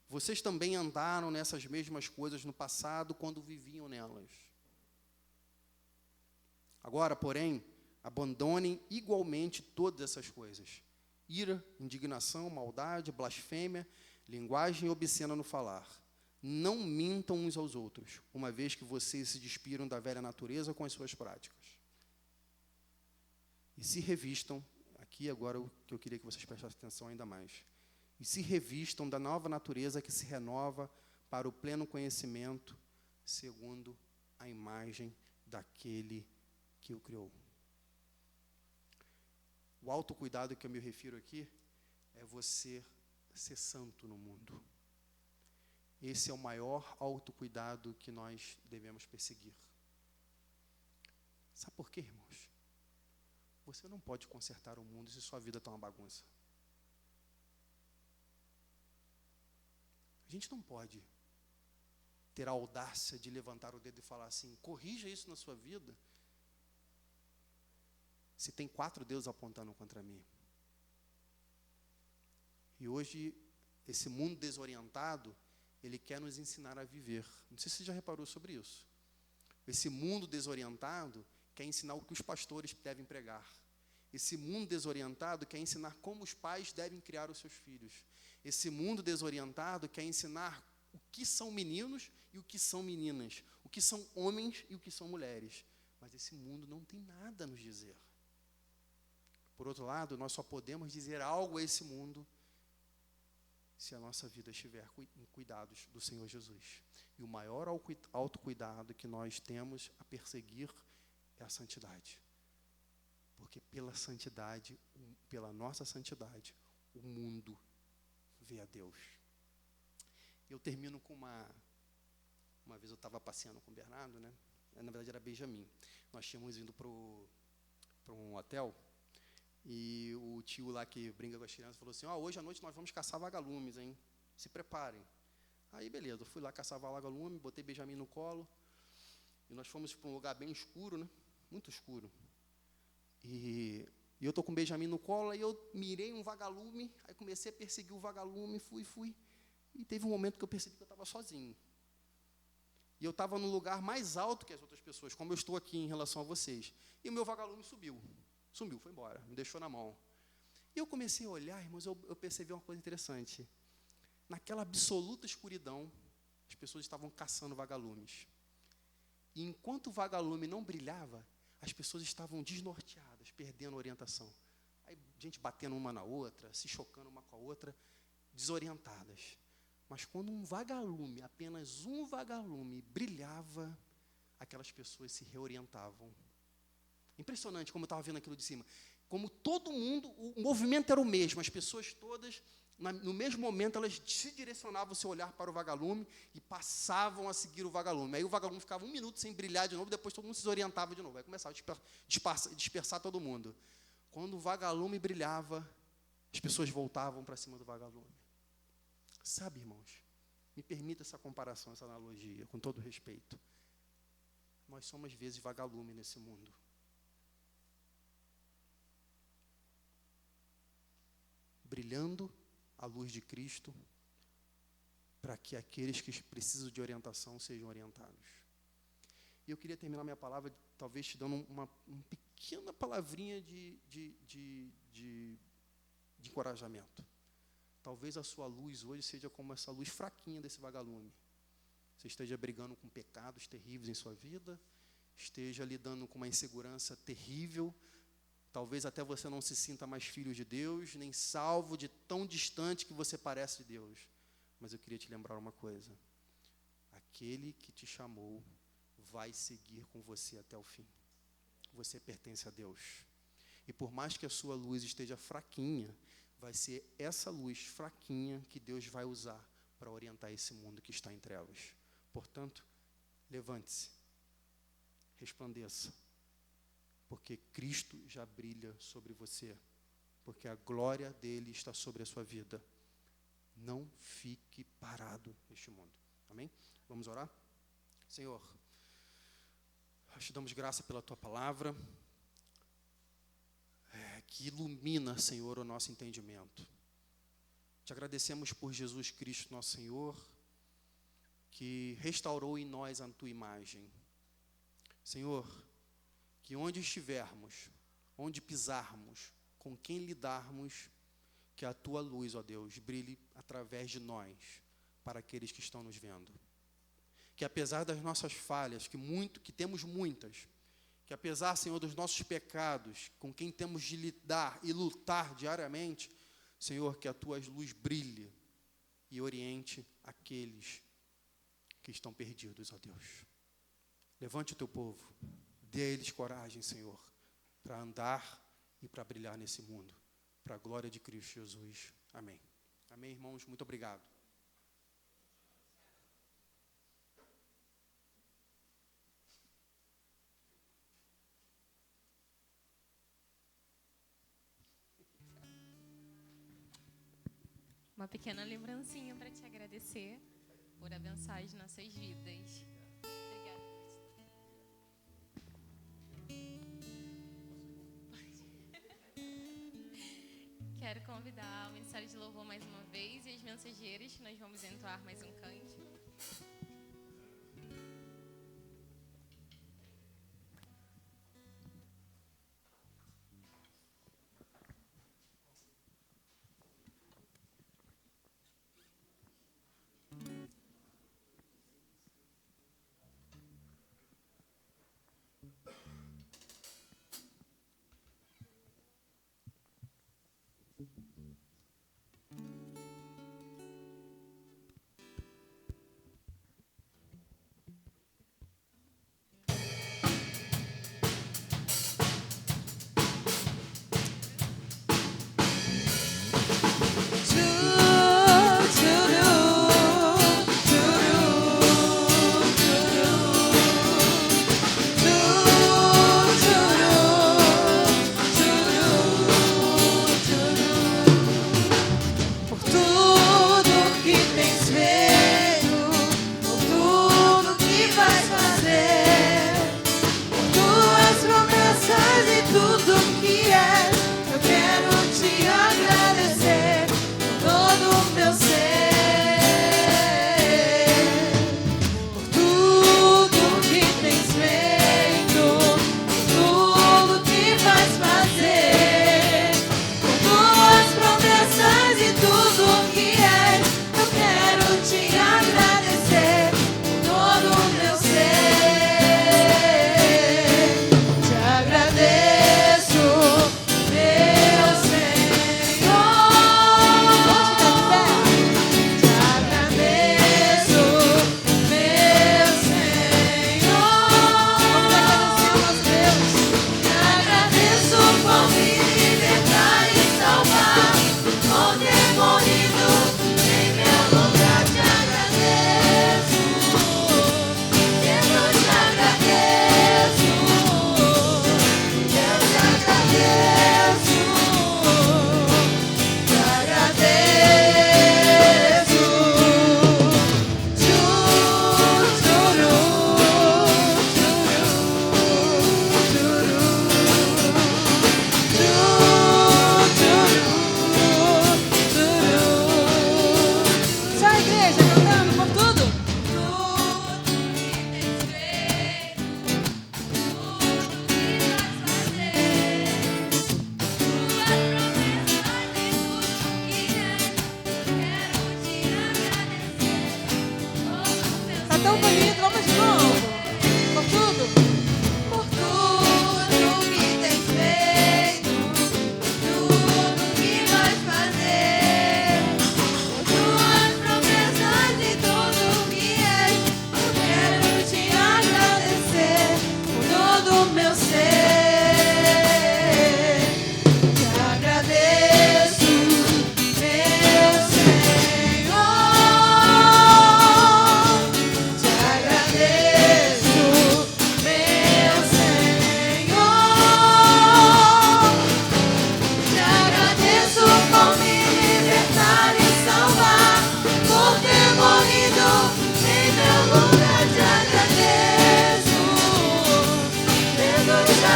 Vocês também andaram nessas mesmas coisas no passado, quando viviam nelas. Agora, porém, abandonem igualmente todas essas coisas: ira, indignação, maldade, blasfêmia, linguagem obscena no falar. Não mintam uns aos outros, uma vez que vocês se despiram da velha natureza com as suas práticas. E se revistam, aqui agora o que eu queria que vocês prestassem atenção ainda mais, e se revistam da nova natureza que se renova para o pleno conhecimento, segundo a imagem daquele que o criou. O autocuidado que eu me refiro aqui é você ser santo no mundo. Esse é o maior autocuidado que nós devemos perseguir. Sabe por quê, irmãos? Você não pode consertar o mundo se sua vida está uma bagunça. A gente não pode ter a audácia de levantar o dedo e falar assim: corrija isso na sua vida, se tem 4 deuses apontando contra mim. E hoje, esse mundo desorientado, ele quer nos ensinar a viver. Não sei se você já reparou sobre isso. Esse mundo desorientado quer ensinar o que os pastores devem pregar. Esse mundo desorientado quer ensinar como os pais devem criar os seus filhos. Esse mundo desorientado quer ensinar o que são meninos e o que são meninas, o que são homens e o que são mulheres. Mas esse mundo não tem nada a nos dizer. Por outro lado, nós só podemos dizer algo a esse mundo se a nossa vida estiver em cuidados do Senhor Jesus. E o maior autocuidado que nós temos a perseguir é a santidade. Porque pela santidade, pela nossa santidade, o mundo vê a Deus. Eu termino com uma vez eu estava passeando com o Bernardo, né? Na verdade era Benjamin. Nós tínhamos ido para um hotel, e o tio lá que brinca com as crianças falou assim: hoje à noite nós vamos caçar vagalumes, hein? Se preparem. Aí beleza, eu fui lá caçar vagalume, botei Benjamin no colo, e nós fomos para um lugar bem escuro, né? Muito escuro. E eu estou com o Benjamin no colo, aí eu mirei um vagalume, aí comecei a perseguir o vagalume, fui. E teve um momento que eu percebi que eu estava sozinho. E eu estava no lugar mais alto que as outras pessoas, como eu estou aqui em relação a vocês. E o meu vagalume sumiu, foi embora, me deixou na mão. E eu comecei a olhar, irmãos, eu percebi uma coisa interessante. Naquela absoluta escuridão, as pessoas estavam caçando vagalumes. E enquanto o vagalume não brilhava, as pessoas estavam desnorteadas, perdendo a orientação. Aí, gente batendo uma na outra, se chocando uma com a outra, desorientadas. Mas quando um vagalume, apenas um vagalume, brilhava, aquelas pessoas se reorientavam. Impressionante como eu estava vendo aquilo de cima. Como todo mundo, o movimento era o mesmo, as pessoas todas no mesmo momento, elas se direcionavam o seu olhar para o vagalume e passavam a seguir o vagalume. Aí o vagalume ficava 1 minuto sem brilhar de novo, depois todo mundo se desorientava de novo. Aí começava a dispersar todo mundo. Quando o vagalume brilhava, as pessoas voltavam para cima do vagalume. Sabe, irmãos, me permita essa comparação, essa analogia, com todo respeito. Nós somos, às vezes, vagalume nesse mundo. Brilhando a luz de Cristo, para que aqueles que precisam de orientação sejam orientados. E eu queria terminar minha palavra, talvez te dando uma pequena palavrinha de encorajamento. Talvez a sua luz hoje seja como essa luz fraquinha desse vagalume. Você esteja brigando com pecados terríveis em sua vida, esteja lidando com uma insegurança terrível. Talvez até você não se sinta mais filho de Deus, nem salvo de tão distante que você parece de Deus. Mas eu queria te lembrar uma coisa. Aquele que te chamou vai seguir com você até o fim. Você pertence a Deus. E por mais que a sua luz esteja fraquinha, vai ser essa luz fraquinha que Deus vai usar para orientar esse mundo que está em trevas. Portanto, levante-se, resplandeça, porque Cristo já brilha sobre você, porque a glória dele está sobre a sua vida. Não fique parado neste mundo. Amém? Vamos orar? Senhor, nós te damos graça pela tua palavra, que ilumina, Senhor, o nosso entendimento. Te agradecemos por Jesus Cristo, nosso Senhor, que restaurou em nós a tua imagem. Senhor, que onde estivermos, onde pisarmos, com quem lidarmos, que a tua luz, ó Deus, brilhe através de nós, para aqueles que estão nos vendo. Que apesar das nossas falhas, que temos muitas, que apesar, Senhor, dos nossos pecados, com quem temos de lidar e lutar diariamente, Senhor, que a tua luz brilhe e oriente aqueles que estão perdidos, ó Deus. Levante o teu povo, dê a eles coragem, Senhor, para andar e para brilhar nesse mundo, para a glória de Cristo Jesus. Amém. Amém, irmãos? Muito obrigado. Uma pequena lembrancinha para te agradecer por abençoar as nossas vidas. Obrigada. Quero convidar o Ministério de Louvor mais uma vez e as mensageiras, que nós vamos entoar mais um cântico.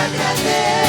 agradeço.